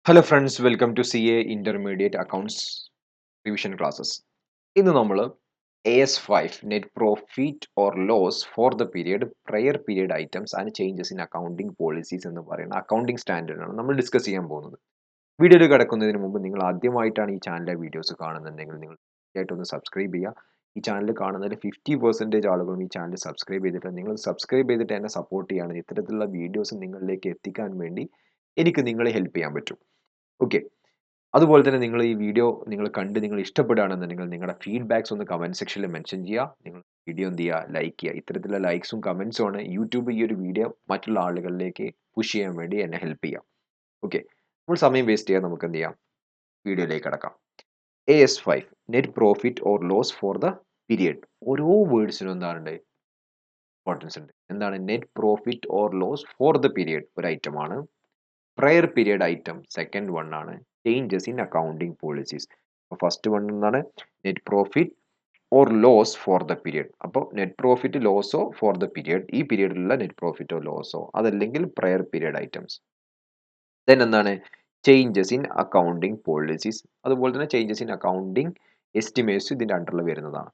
Hello friends, welcome to CA intermediate accounts revision classes. ഇന്ന് നമ്മൾ AS5 net profit or loss for the period prior period items and changes in accounting policies എന്ന് പറയുന്ന accounting standard ആണ് നമ്മൾ discuss ചെയ്യാൻ പോകുന്നത്. വീഡിയോയിൽ കിടക്കുന്നതിന് മുമ്പ് നിങ്ങൾ ആദ്യമായിട്ടാണ് ഈ ചാനലിലെ വീഡിയോസ് കാണുന്നുണ്ടെങ്കിൽ നിങ്ങൾ തീർച്ചയായിട്ടും സബ്സ്ക്രൈബ് ചെയ്യുക. ഈ ചാനൽ കാണുന്നതിൽ 50% ആളുകളും ഈ ചാനൽ സബ്സ്ക്രൈബ് ചെയ്തിട്ട് നിങ്ങൾ സബ്സ്ക്രൈബ് ചെയ്തിട്ട് എന്നെ സപ്പോർട്ട് ചെയ്യുകയാണ്. ഇത്തരത്തിലുള്ള വീഡിയോസ് നിങ്ങളിലേക്ക് എത്തിക്കാൻ വേണ്ടി എനിക്ക് നിങ്ങളെ ഹെൽപ്പ് ചെയ്യാൻ പറ്റും. ഓക്കെ. അതുപോലെ തന്നെ നിങ്ങൾ ഈ വീഡിയോ നിങ്ങൾ ഇഷ്ടപ്പെടുകയാണെന്നുണ്ടെങ്കിൽ നിങ്ങളുടെ ഫീഡ്ബാക്സ് ഒന്ന് കമന്റ് സെക്ഷനിൽ മെൻഷൻ ചെയ്യുക. നിങ്ങൾ വീഡിയോ എന്ത് ചെയ്യുക, ലൈക്ക് ചെയ്യുക. ഇത്തരത്തിലുള്ള ലൈക്സും കമന്റ്സും ആണ് യൂട്യൂബ് ഈ ഒരു വീഡിയോ മറ്റുള്ള ആളുകളിലേക്ക് പുഷ് ചെയ്യാൻ വേണ്ടി എന്നെ ഹെൽപ്പ് ചെയ്യാം. ഓക്കെ. നമ്മൾ സമയം വേസ്റ്റ് ചെയ്യാൻ നമുക്ക് എന്ത് ചെയ്യാം, വീഡിയോയിലേക്ക് കടക്കാം. AS5 net profit or loss for the period. ഓരോ വേർഡ്സിനും എന്താണ് ഇമ്പോർട്ടൻസ് ഉണ്ട്. എന്താണ് net profit or loss for the period ഒരു ഐറ്റം ആണ്. Prior period item second one ആണ്. Changes in accounting policies. അപ്പോൾ ഫസ്റ്റ് വൺ എന്താണ്, net profit or loss for the period. അപ്പോൾ നെറ്റ് പ്രോഫിറ്റ് ലോസോ ഫോർ ദ പീരിയഡ്, ഈ പീരിയഡിലുള്ള net പ്രോഫിറ്റോ ലോസോ, അതല്ലെങ്കിൽ പ്രയർ പീരിയഡ് ഐറ്റംസ്. ദെൻ എന്താണ് ചേഞ്ചസ് ഇൻ അക്കൗണ്ടിംഗ് പോളിസീസ്. അതുപോലെ തന്നെ ചേഞ്ചസ് ഇൻ അക്കൗണ്ടിംഗ് എസ്റ്റിമേറ്റ്സ് ഇതിൻ്റെ അണ്ടറിൽ വരുന്നതാണ്.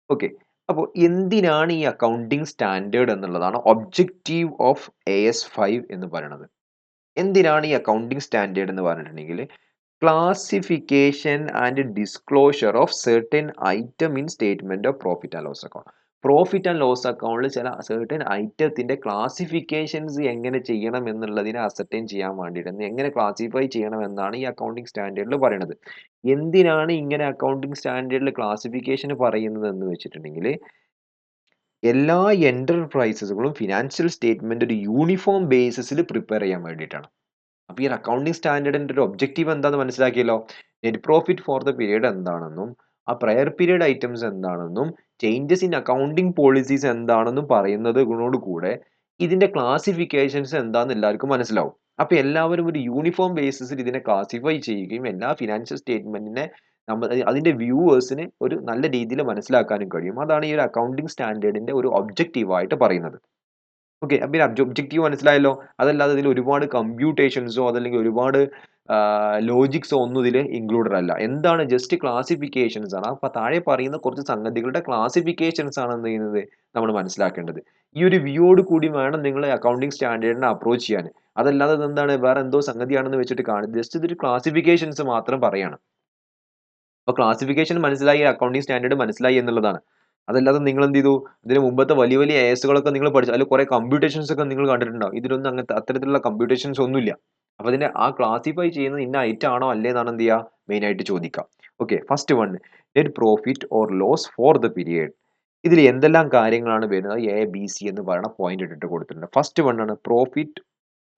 ഓക്കെ. അപ്പോൾ എന്തിനാണ് ഈ അക്കൗണ്ടിംഗ് സ്റ്റാൻഡേർഡ് എന്നുള്ളതാണ് ഒബ്ജക്റ്റീവ് ഓഫ് AS5 എന്ന് പറയുന്നത്. എന്തിനാണ് ഈ അക്കൗണ്ടിംഗ് സ്റ്റാൻഡേർഡ് എന്ന് പറഞ്ഞിട്ടുണ്ടെങ്കിൽ classification and disclosure of certain item in statement of profit and loss account. Profit and loss അക്കൗണ്ടിൽ ചില സെർട്ടൻ ഐറ്റത്തിന്റെ ക്ലാസിഫിക്കേഷൻസ് എങ്ങനെ ചെയ്യണം എന്നുള്ളതിനെ അസർട്ടൈൻ ചെയ്യാൻ വേണ്ടിയിട്ട് എങ്ങനെ ക്ലാസിഫൈ ചെയ്യണം എന്നാണ് ഈ അക്കൗണ്ടിംഗ് സ്റ്റാൻഡേർഡിൽ പറയുന്നത്. എന്തിനാണ് ഇങ്ങനെ അക്കൗണ്ടിംഗ് സ്റ്റാൻഡേർഡിൽ ക്ലാസിഫിക്കേഷൻ പറയുന്നത് എന്ന് വെച്ചിട്ടുണ്ടെങ്കിൽ എല്ലാ എന്റർപ്രൈസസുകളും ഫിനാൻഷ്യൽ സ്റ്റേറ്റ്മെന്റ് ഒരു യൂണിഫോം ബേസിസിൽ പ്രിപ്പയർ ചെയ്യാൻ വേണ്ടിയിട്ടാണ്. അപ്പോൾ ഈ ഒരു അക്കൗണ്ടിംഗ് സ്റ്റാൻഡേർഡിന്റെ ഒരു ഒബ്ജക്റ്റീവ് എന്താണെന്ന് മനസ്സിലാക്കിയല്ലോ. Net profit for the period എന്താണെന്നും ആ പ്രയർ പീരിയഡ് ഐറ്റംസ് എന്താണെന്നും ചേഞ്ചസ് ഇൻ അക്കൗണ്ടിംഗ് പോളിസീസ് എന്താണെന്നും പറയുന്നതിനോട് കൂടെ ഇതിന്റെ ക്ലാസിഫിക്കേഷൻസ് എന്താണെന്ന് എല്ലാവർക്കും മനസ്സിലാവും. അപ്പോൾ എല്ലാവരും ഒരു യൂണിഫോം ബേസിസിൽ ഇതിനെ ക്ലാസിഫൈ ചെയ്യുകയും എല്ലാ ഫിനാൻഷ്യൽ സ്റ്റേറ്റ്മെന്റിനെ അതിന്റെ വ്യൂവേഴ്സിന് ഒരു നല്ല രീതിയിൽ മനസ്സിലാക്കാനും കഴിയും. അതാണ് ഈ ഒരു അക്കൗണ്ടിംഗ് സ്റ്റാൻഡേർഡിന്റെ ഒരു ഒബ്ജക്റ്റീവായിട്ട് പറയുന്നത്. ഓക്കെ. അപ്പൊ ഈ ഒബ്ജക്റ്റീവ് മനസ്സിലായല്ലോ. അതല്ലാതെ ഇതിൽ ഒരുപാട് കമ്പ്യൂട്ടേഷൻസോ അതല്ലെങ്കിൽ ഒരുപാട് ലോജിക്സോ ഒന്നും ഇതിൽ ഇൻക്ലൂഡഡ് അല്ല. എന്താണ് ജസ്റ്റ് ക്ലാസിഫിക്കേഷൻസ് ആണ്. അപ്പൊ താഴെ പറയുന്ന കുറച്ച് സംഗതികളുടെ ക്ലാസിഫിക്കേഷൻസ് ആണ് എന്ത് ചെയ്യുന്നത് നമ്മൾ മനസ്സിലാക്കേണ്ടത്. ഈ ഒരു വ്യൂയോട് കൂടി വേണം നിങ്ങൾ അക്കൗണ്ടിംഗ് സ്റ്റാൻഡേർഡിനെ അപ്രോച്ച് ചെയ്യാൻ. അതല്ലാതെ ഇതെന്താണ് വേറെ എന്തോ സംഗതിയാണെന്ന് വെച്ചിട്ട് കാണും. ജസ്റ്റ് ഇതൊരു ക്ലാസിഫിക്കേഷൻസ് മാത്രം പറയാണ്. അപ്പോൾ ക്ലാസിഫിക്കേഷൻ മനസ്സിലായി, അക്കൗണ്ടിംഗ് സ്റ്റാൻഡേർഡ് മനസ്സിലായി എന്നുള്ളതാണ്. അതല്ലാതെ നിങ്ങൾ എന്ത് ചെയ്തു, ഇതിന് മുമ്പത്തെ വലിയ വലിയ ASകളൊക്കെ നിങ്ങൾ പഠിച്ചു, അതിൽ കുറെ കമ്പ്യൂട്ടേഷൻസ് ഒക്കെ നിങ്ങൾ കണ്ടിട്ടുണ്ടാവും. ഇതിലൊന്നും അങ്ങനത്തെ അത്തരത്തിലുള്ള കമ്പ്യൂട്ടേഷൻസ് ഒന്നുമില്ല. അപ്പോൾ അതിന്റെ ആ ക്ലാസിഫൈ ചെയ്യുന്നത് ഇന്ന ഐറ്റം ആണോ അല്ലേ എന്നാണ് എന്ത് ചെയ്യുക, മെയിൻ ആയിട്ട് ചോദിക്കുക. Okay. First one, net profit or loss for the period. ഇതിൽ എന്തെല്ലാം കാര്യങ്ങളാണ് വരുന്നത്, ABC എന്ന് പറയുന്ന പോയിന്റ് ഇട്ടിട്ട് കൊടുത്തിട്ടുണ്ട്. ഫസ്റ്റ് വൺ ആണ് profit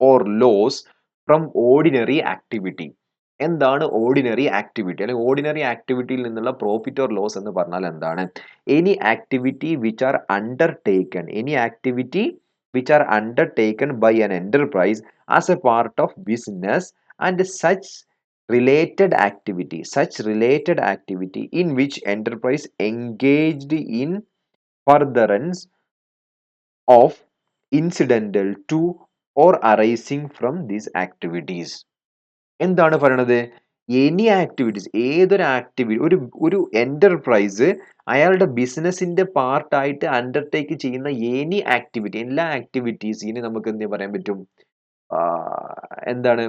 or loss from ordinary activity. എന്താണ് ഓർഡിനറി ആക്ടിവിറ്റി, അല്ലെങ്കിൽ ഓർഡിനറി ആക്ടിവിറ്റിയിൽ നിന്നുള്ള പ്രോഫിറ്റ് ഓർ ലോസ് എന്ന് പറഞ്ഞാൽ എന്താണ്? Any activity which are undertaken by an enterprise as a part of business and such related activity in which enterprise engaged in furtherance of incidental to or arising from these activities. എന്താണ് പറയണത്? Any activities, ഏതൊരു activity, ഒരു ഒരു enterprise അയാളുടെ ബിസിനസിന്റെ പാർട്ടായിട്ട് undertake ചെയ്യുന്ന any activity, എല്ലാ ആക്ടിവിറ്റീസിന് നമുക്ക് എന്ത് പറയാൻ പറ്റും, എന്താണ്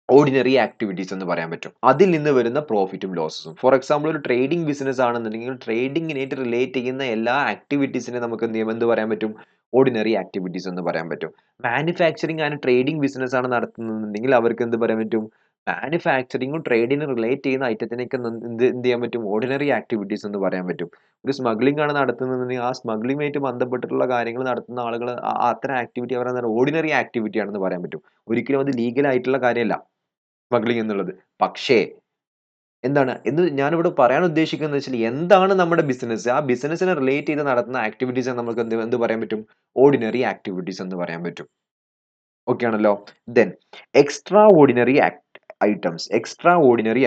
ഓർഡിനറി ആക്ടിവിറ്റീസ് എന്ന് പറയാൻ പറ്റും. അതിൽ നിന്ന് വരുന്ന പ്രോഫിറ്റും ലോസസും. ഫോർ എക്സാമ്പിൾ ഒരു ട്രേഡിംഗ് ബിസിനസ് ആണെന്നുണ്ടെങ്കിൽ ട്രേഡിങ്ങിനായിട്ട് റിലേറ്റ് ചെയ്യുന്ന എല്ലാ ആക്ടിവിറ്റീസിനെ നമുക്ക് എന്ത് പറയാൻ പറ്റും, ഓർഡിനറി ആക്ടിവിറ്റീസ് എന്ന് പറയാൻ പറ്റും. മാനുഫാക്ചറിങ് ആൻഡ് ട്രേഡിംഗ് ബിസിനസ് ആണ് നടത്തുന്നതെങ്കിൽ അവർക്ക് എന്ത് പറയാൻ പറ്റും, മാനുഫാക്ചറിങ്ങും ട്രേഡിനും റിലേറ്റ് ചെയ്യുന്ന ഐറ്റത്തിനൊക്കെ എന്ത് ചെയ്യാൻ പറ്റും, ഓർഡിനറി ആക്ടിവിറ്റീസ് എന്ന് പറയാൻ പറ്റും. ഒരു സ്മഗ്ലിംഗ് ആണ് നടത്തുന്നതെങ്കിൽ ആ സ്മഗ്ലിംഗുമായിട്ട് ബന്ധപ്പെട്ടിട്ടുള്ള കാര്യങ്ങൾ നടത്തുന്ന ആളുകൾ അത്തരം ആക്ടിവിറ്റി അവർ ഓർഡിനറി ആക്ടിവിറ്റി ആണെന്ന് പറയാൻ പറ്റും. ഒരിക്കലും അത് ലീഗൽ ആയിട്ടുള്ള കാര്യമല്ല സ്മഗ്ലിംഗ് എന്നുള്ളത്. പക്ഷേ എന്താണ് എന്ന് ഞാനിവിടെ പറയാൻ ഉദ്ദേശിക്കുന്നത് വെച്ചാൽ എന്താണ് നമ്മുടെ ബിസിനസ്, ആ ബിസിനസ്സിനെ റിലേറ്റ് ചെയ്ത് നടത്തുന്ന ആക്ടിവിറ്റീസ് നമുക്ക് എന്ത് പറയാൻ പറ്റും, ഓർഡിനറി ആക്ടിവിറ്റീസ് എന്ന് പറയാൻ പറ്റും. ഓക്കെ ആണല്ലോ. Then extra ordinary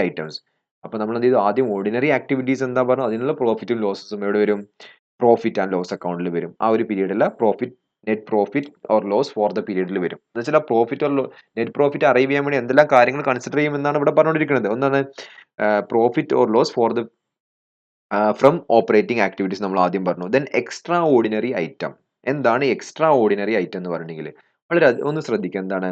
items. അപ്പൊ നമ്മൾ എന്ത് ചെയ്തു, ആദ്യം ഓർഡിനറി ആക്ടിവിറ്റീസ് എന്താ പറഞ്ഞു, അതിനുള്ള പ്രോഫിറ്റും ലോസസും എവിടെ വരും, പ്രോഫിറ്റ് ആൻഡ് ലോസ് അക്കൗണ്ടിൽ വരും. ആ ഒരു പീരീഡിലെ profit net profit or loss for the പീരീഡിൽ വരും. എന്ന് വെച്ചാൽ പ്രോഫിറ്റ് ഓർ നെറ്റ് പ്രോഫിറ്റ് അറിവ് ചെയ്യാൻ വേണ്ടി എന്തെല്ലാം കാര്യങ്ങൾ കൺസിഡർ ചെയ്യുമെന്നാണ് ഇവിടെ പറഞ്ഞുകൊണ്ടിരിക്കുന്നത്. ഒന്നാണ് profit or loss for the from operating activities നമ്മൾ ആദ്യം പറഞ്ഞു. Then extraordinary item. എന്താണ് എക്സ്ട്രാ ഓർഡിനറി ഐറ്റം എന്ന് പറഞ്ഞിട്ടുണ്ടെങ്കിൽ വളരെ ഒന്ന് ശ്രദ്ധിക്കുക. എന്താണ്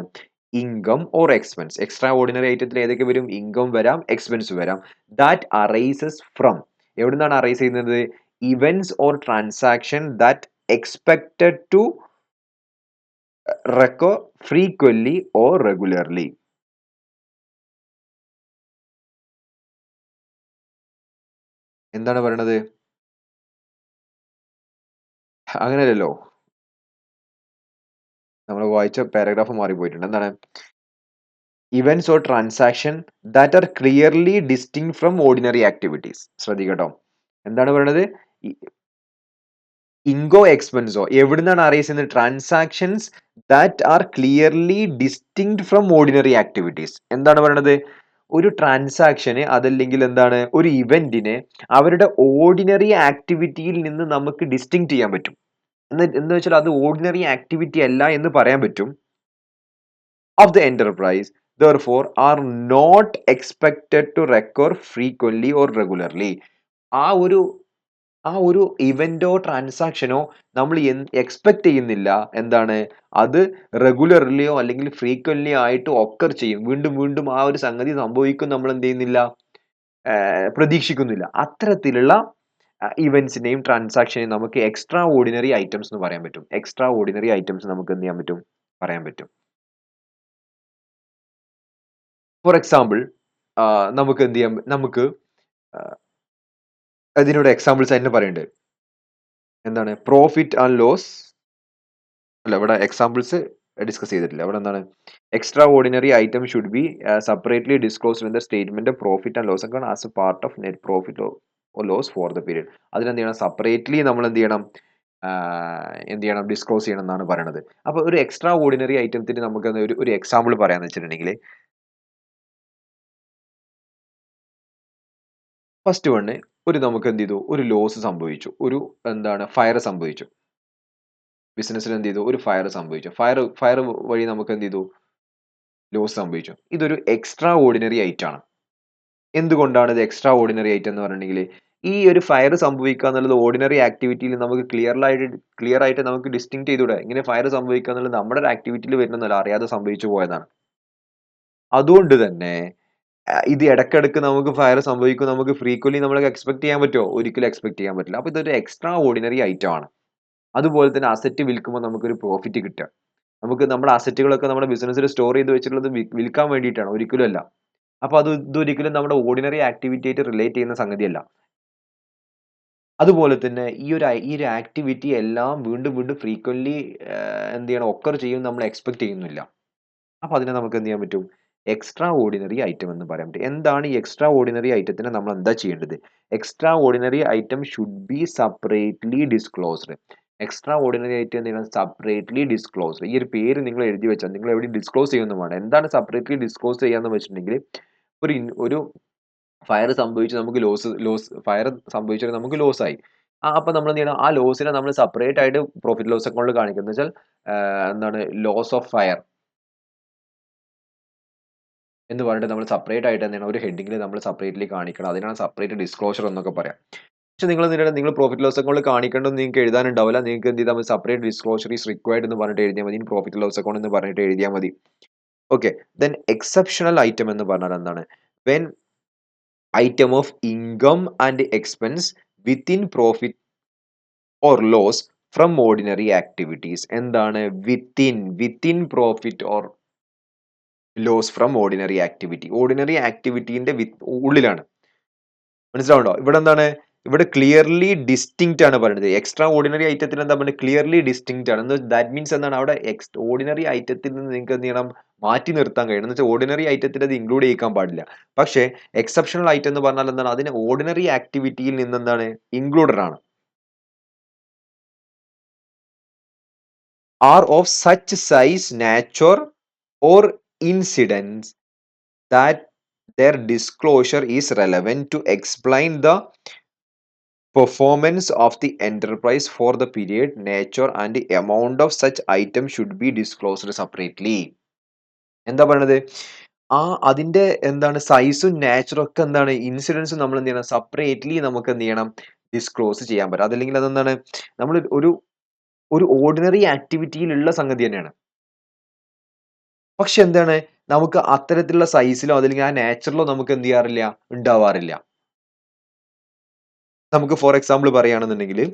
income or expense. Extraordinary ഐറ്റത്തിൽ ഏതൊക്കെ വരും? ഇൻകം വരാം, എക്സ്പെൻസ് വരാം. That arises from. എവിടെ നിന്നാണ് അറൈസ് ചെയ്യുന്നത്? Events or transaction that expected to recur frequently or regularly. എന്താണ് പറയണത്? അങ്ങനെയല്ലല്ലോ, നമ്മൾ വായിച്ച പാരഗ്രാഫ് മാറിപ്പോയിട്ടുണ്ട്. എന്താണ്? Events or transaction that are clearly distinct from ordinary activities. ശ്രദ്ധിക്കട്ടോ, എന്താണ് പറയുന്നത്? ഇൻകോ എക്സ്പെൻസോ എവിടുന്നാണ് അറൈസ് ചെയ്യുന്നത്? Transactions that are clearly distinct from ordinary activities. എന്താണ് പറയുന്നത്? ഒരു ട്രാൻസാക്ഷന് അതല്ലെങ്കിൽ എന്താണ് ഒരു ഇവന്റിനെ അവരുടെ ഓർഡിനറി ആക്ടിവിറ്റിയിൽ നിന്ന് നമുക്ക് ഡിസ്റ്റിങ്ക്ട് ചെയ്യാൻ പറ്റും. എന്ന് വെച്ചാൽ അത് ഓർഡിനറി ആക്ടിവിറ്റി അല്ല എന്ന് പറയാൻ പറ്റും. Of the enterprise therefore are not expected to recur frequently or regularly. ആ ഒരു ആ ഒരു ഇവന്റോ ട്രാൻസാക്ഷനോ നമ്മൾ എക്സ്പെക്ട് ചെയ്യുന്നില്ല എന്താണ് അത് റെഗുലർലിയോ അല്ലെങ്കിൽ ഫ്രീക്വന്റ്ലി ആയിട്ട് ഒക്കർ ചെയ്യും. വീണ്ടും വീണ്ടും ആ ഒരു സംഗതി സംഭവിക്കും നമ്മൾ എന്ത് ചെയ്യുന്നില്ല, പ്രതീക്ഷിക്കുന്നില്ല. അത്തരത്തിലുള്ള ഇവന്റ്സിനെയും ട്രാൻസാക്ഷനെയും നമുക്ക് എക്സ്ട്രാ ഓർഡിനറി ഐറ്റംസ് എന്ന് പറയാൻ പറ്റും. എക്സ്ട്രാ ഓർഡിനറി ഐറ്റംസ് നമുക്ക് എന്ത് ചെയ്യാൻ പറ്റും? പറയാൻ പറ്റും. ഫോർ എക്സാമ്പിൾ നമുക്ക് എന്ത് ചെയ്യാം, നമുക്ക് അതിനോട് എക്സാമ്പിൾസ് തന്നെ പറയുന്നുണ്ട്. എന്താണ്? Profit and loss. അല്ല, ഇവിടെ എക്സാമ്പിൾസ് ഡിസ്കസ് ചെയ്തിട്ടില്ല. ഇവിടെ എന്താണ്? Extraordinary item should be separately disclosed in the statement of profit and loss account as a part of net profit or loss for the period. അതിനെന്ത് ചെയ്യണം? Separately നമ്മൾ എന്ത് ചെയ്യണം? ഡിസ്ക്ലോസ് ചെയ്യണം എന്നാണ് പറയുന്നത്. അപ്പോൾ ഒരു എക്സ്ട്രാ ഓർഡിനറി ഐറ്റത്തിന് നമുക്ക് ഒരു എക്സാമ്പിൾ പറയാന്ന് വെച്ചിട്ടുണ്ടെങ്കിൽ, ഫസ്റ്റ് വണ് നമുക്ക് എന്ത് ചെയ്തു? ഒരു ലോസ് സംഭവിച്ചു. ഒരു ഫയർ സംഭവിച്ചു. ബിസിനസ്സിൽ എന്ത് ചെയ്തു? ഒരു ഫയർ സംഭവിച്ചു. ഫയർ വഴി നമുക്ക് എന്ത് ചെയ്തു? ലോസ് സംഭവിച്ചു. ഇതൊരു എക്സ്ട്രാ ഓർഡിനറി ഐറ്റം ആണ്. എന്തുകൊണ്ടാണ് ഇത് എക്സ്ട്രാ ഓർഡിനറി ഐറ്റം എന്ന് പറഞ്ഞിട്ടുണ്ടെങ്കിൽ, ഈ ഒരു ഫയർ സംഭവിക്കുക എന്നുള്ളത് ഓർഡിനറി ആക്ടിവിറ്റിയിൽ നമുക്ക് ക്ലിയർ ആയിട്ട് നമുക്ക് ഡിസ്റ്റിങ്ക്ട് ചെയ്തുകൂടെ? ഇങ്ങനെ ഫയർ സംഭവിക്കുക എന്നുള്ളത് നമ്മുടെ ഒരു ആക്ടിവിറ്റിയിൽ വരുന്നതല്ല, അറിയാതെ സംഭവിച്ചു പോയതാണ്. അതുകൊണ്ട് തന്നെ ഇത് ഇടയ്ക്കിടയ്ക്ക് നമുക്ക് ഫയർ സംഭവിക്കും, നമുക്ക് ഫ്രീക്വൻലി നമ്മളൊക്കെ എക്സ്പെക്ട് ചെയ്യാൻ പറ്റുമോ? ഒരിക്കലും എക്സ്പെക്ട് ചെയ്യാൻ പറ്റില്ല. അപ്പോൾ ഇതൊരു എക്സ്ട്രാ ഓർഡിനറി ഐറ്റം ആണ്. അതുപോലെ തന്നെ അസറ്റ് വിൽക്കുമ്പോൾ നമുക്കൊരു പ്രോഫിറ്റ് കിട്ടുക. നമുക്ക് നമ്മുടെ അസറ്റുകളൊക്കെ നമ്മുടെ ബിസിനസ്സിൽ സ്റ്റോർ ചെയ്ത് വെച്ചിട്ടുള്ളത് വിൽക്കാൻ വേണ്ടിയിട്ടാണ്, ഒരിക്കലും അല്ല. അപ്പോൾ ഇതൊരിക്കലും നമ്മുടെ ഓർഡിനറി ആക്ടിവിറ്റി ആയിട്ട് റിലേറ്റ് ചെയ്യുന്ന സംഗതിയല്ല. അതുപോലെ തന്നെ ഈ ഒരു ആക്ടിവിറ്റി എല്ലാം വീണ്ടും വീണ്ടും ഫ്രീക്വൻലി എന്ത് ചെയ്യണം? ഒക്കർ ചെയ്യും നമ്മൾ എക്സ്പെക്ട് ചെയ്യുന്നില്ല. അപ്പോൾ അതിനെ നമുക്ക് എന്ത് ചെയ്യാൻ പറ്റും? എക്സ്ട്രാ ഓർഡിനറി ഐറ്റം എന്ന് പറയാൻ പറ്റും. എന്താണ് ഈ എക്സ്ട്രാ ഓർഡിനറി ഐറ്റത്തിന് നമ്മൾ എന്താ ചെയ്യേണ്ടത്? Extra ordinary item should be separately disclosed. Extra ordinary item എന്ത് ചെയ്യണം? Separately disclosed. ഈ ഒരു പേര് നിങ്ങൾ എഴുതി വെച്ചാൽ നിങ്ങൾ എവിടെയും ഡിസ്ക്ലോസ് ചെയ്യുകയൊന്നും വേണ്ട. എന്താണ് സെപ്പറേറ്റ്ലി ഡിസ്ക്ലോസ് ചെയ്യാന്ന് വെച്ചിട്ടുണ്ടെങ്കിൽ, ഒരു ഫയർ സംഭവിച്ചു, നമുക്ക് ഫയർ സംഭവിച്ചാൽ നമുക്ക് ലോസ് ആയി. അപ്പോൾ നമ്മൾ എന്ത് ചെയ്യണം? ആ ലോസിനെ നമ്മൾ സെപ്പറേറ്റ് ആയിട്ട് പ്രോഫിറ്റ് ലോസ് അക്കൗണ്ടിൽ കാണിക്കുക. എന്ന് വെച്ചാൽ ലോസ് ഓഫ് ഫയർ എന്ന് പറഞ്ഞിട്ട് നമ്മൾ സെപ്പറേറ്റ് ആയിട്ട് എന്താണ് ഒരു ഹെഡിങ്ങിൽ നമ്മൾ സെപ്പറേറ്റ്ലി കാണിക്കണം. അതിനാണ് സെപ്പറേറ്റ് ഡിസ്ക്ലോഷർ എന്നൊക്കെ പറയാം. പക്ഷെ നിങ്ങൾ പ്രോഫിറ്റ് ലോസ് അക്കൗണ്ടിൽ കാണിക്കേണ്ടത് നിങ്ങൾക്ക് എഴുതാനുണ്ടാവില്ല. നിങ്ങൾക്ക് എന്ത് ചെയ്താൽ മതി? സെപ്പറേറ്റ് ഡിസ്ക്ലോഷർ ഈസ് റിക്വയർഡ് എന്ന് പറഞ്ഞിട്ട് എഴുതിയാൽ മതി. പ്രോഫിറ്റ് ലോസ് അക്കൗണ്ട് എന്ന് പറഞ്ഞിട്ട് എഴുതിയാൽ മതി. ഓക്കെ. ദെൻ എക്സെപ്ഷണൽ ഐറ്റം എന്ന് പറഞ്ഞാൽ എന്താണ്? When item of income and expense within profit or loss from ordinary activities. എന്താണ്? Within profit or loss from ordinary activity. Ordinary ആക്ടിവിറ്റീന്റെ ഉള്ളിലാണ്. മനസ്സിലാവുണ്ടോ? ഇവിടെ എന്താണ്? ഇവിടെ ക്ലിയർലി ഡിസ്റ്റിങ്ക്ട് ആണ് പറയുന്നത്. എക്സ്ട്രാ ഓർഡിനറി ഐറ്റത്തിന് എന്താ പറയുന്നത്? ക്ലിയർലി ഡിസ്റ്റിങ്ക്ട് ആണ്. ദാറ്റ് മീൻസ് എന്താണ്? അവിടെ ഓർഡിനറി ഐറ്റത്തിൽ നിന്ന് നിങ്ങൾക്ക് എന്ത് ചെയ്യണം? മാറ്റി നിർത്താൻ കഴിയണം. എന്ന് വെച്ചാൽ ഓർഡിനറി ഐറ്റത്തിൽ അത് ഇൻക്ലൂഡ് ചെയ്യിക്കാൻ പാടില്ല. പക്ഷേ എക്സെപ്ഷണൽ ഐറ്റം എന്ന് പറഞ്ഞാൽ എന്താണ്? അതിന് ഓർഡിനറി ആക്ടിവിറ്റിയിൽ നിന്ന് എന്താണ്? ഇൻക്ലൂഡഡ് ആണ്. Are of such size, nature or incidence that their disclosure is relevant to explain the performance of the enterprise for the period, nature and amount of such item should be disclosed separately. എന്താ പറയണത്? അതിന്റെ എന്താണ് സൈസും നാച്ചറും ഒക്കെ എന്താണ് ഇൻസിഡൻസും നമ്മൾ എന്ത് ചെയ്യണം? സെപ്പറേറ്റ്ലി നമുക്ക് എന്ത് ചെയ്യണം? ഡിസ്ക്ലോസ് ചെയ്യാൻ പറ്റും. അതല്ലെങ്കിൽ അതെന്താണ്? നമ്മൾ ഒരു ഒരു ഓർഡിനറി ആക്ടിവിറ്റിയിലുള്ള സംഗതി തന്നെയാണ്. പക്ഷെ എന്താണ്? നമുക്ക് അത്തരത്തിലുള്ള സൈസിലോ അതല്ലെങ്കിൽ ആ നാച്ചറിലോ നമുക്ക് എന്ത് ചെയ്യാറില്ല? ഉണ്ടാവാറില്ല. നമുക്ക് ഫോർ എക്സാമ്പിൾ പറയുകയാണെന്നുണ്ടെങ്കില്,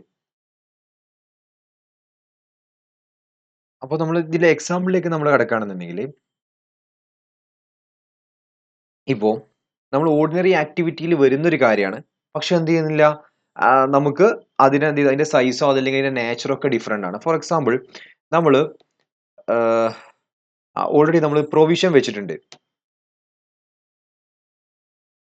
അപ്പൊ നമ്മൾ ഇതിലെ എക്സാമ്പിളിലേക്ക് നമ്മൾ കടക്കുകയാണെന്നുണ്ടെങ്കില്, ഇപ്പോ നമ്മൾ ഓർഡിനറി ആക്ടിവിറ്റിയിൽ വരുന്നൊരു കാര്യമാണ്. പക്ഷെ എന്ത് ചെയ്യുന്നില്ല? നമുക്ക് അതിന്റെ സൈസോ അതല്ലെങ്കിൽ അതിന്റെ നാച്ചറോ ഒക്കെ ഡിഫറന്റ് ആണ്. ഫോർ എക്സാമ്പിൾ നമ്മള് ആഹ്, ഓൾറെഡി നമ്മൾ പ്രൊവിഷൻ വെച്ചിട്ടുണ്ട്.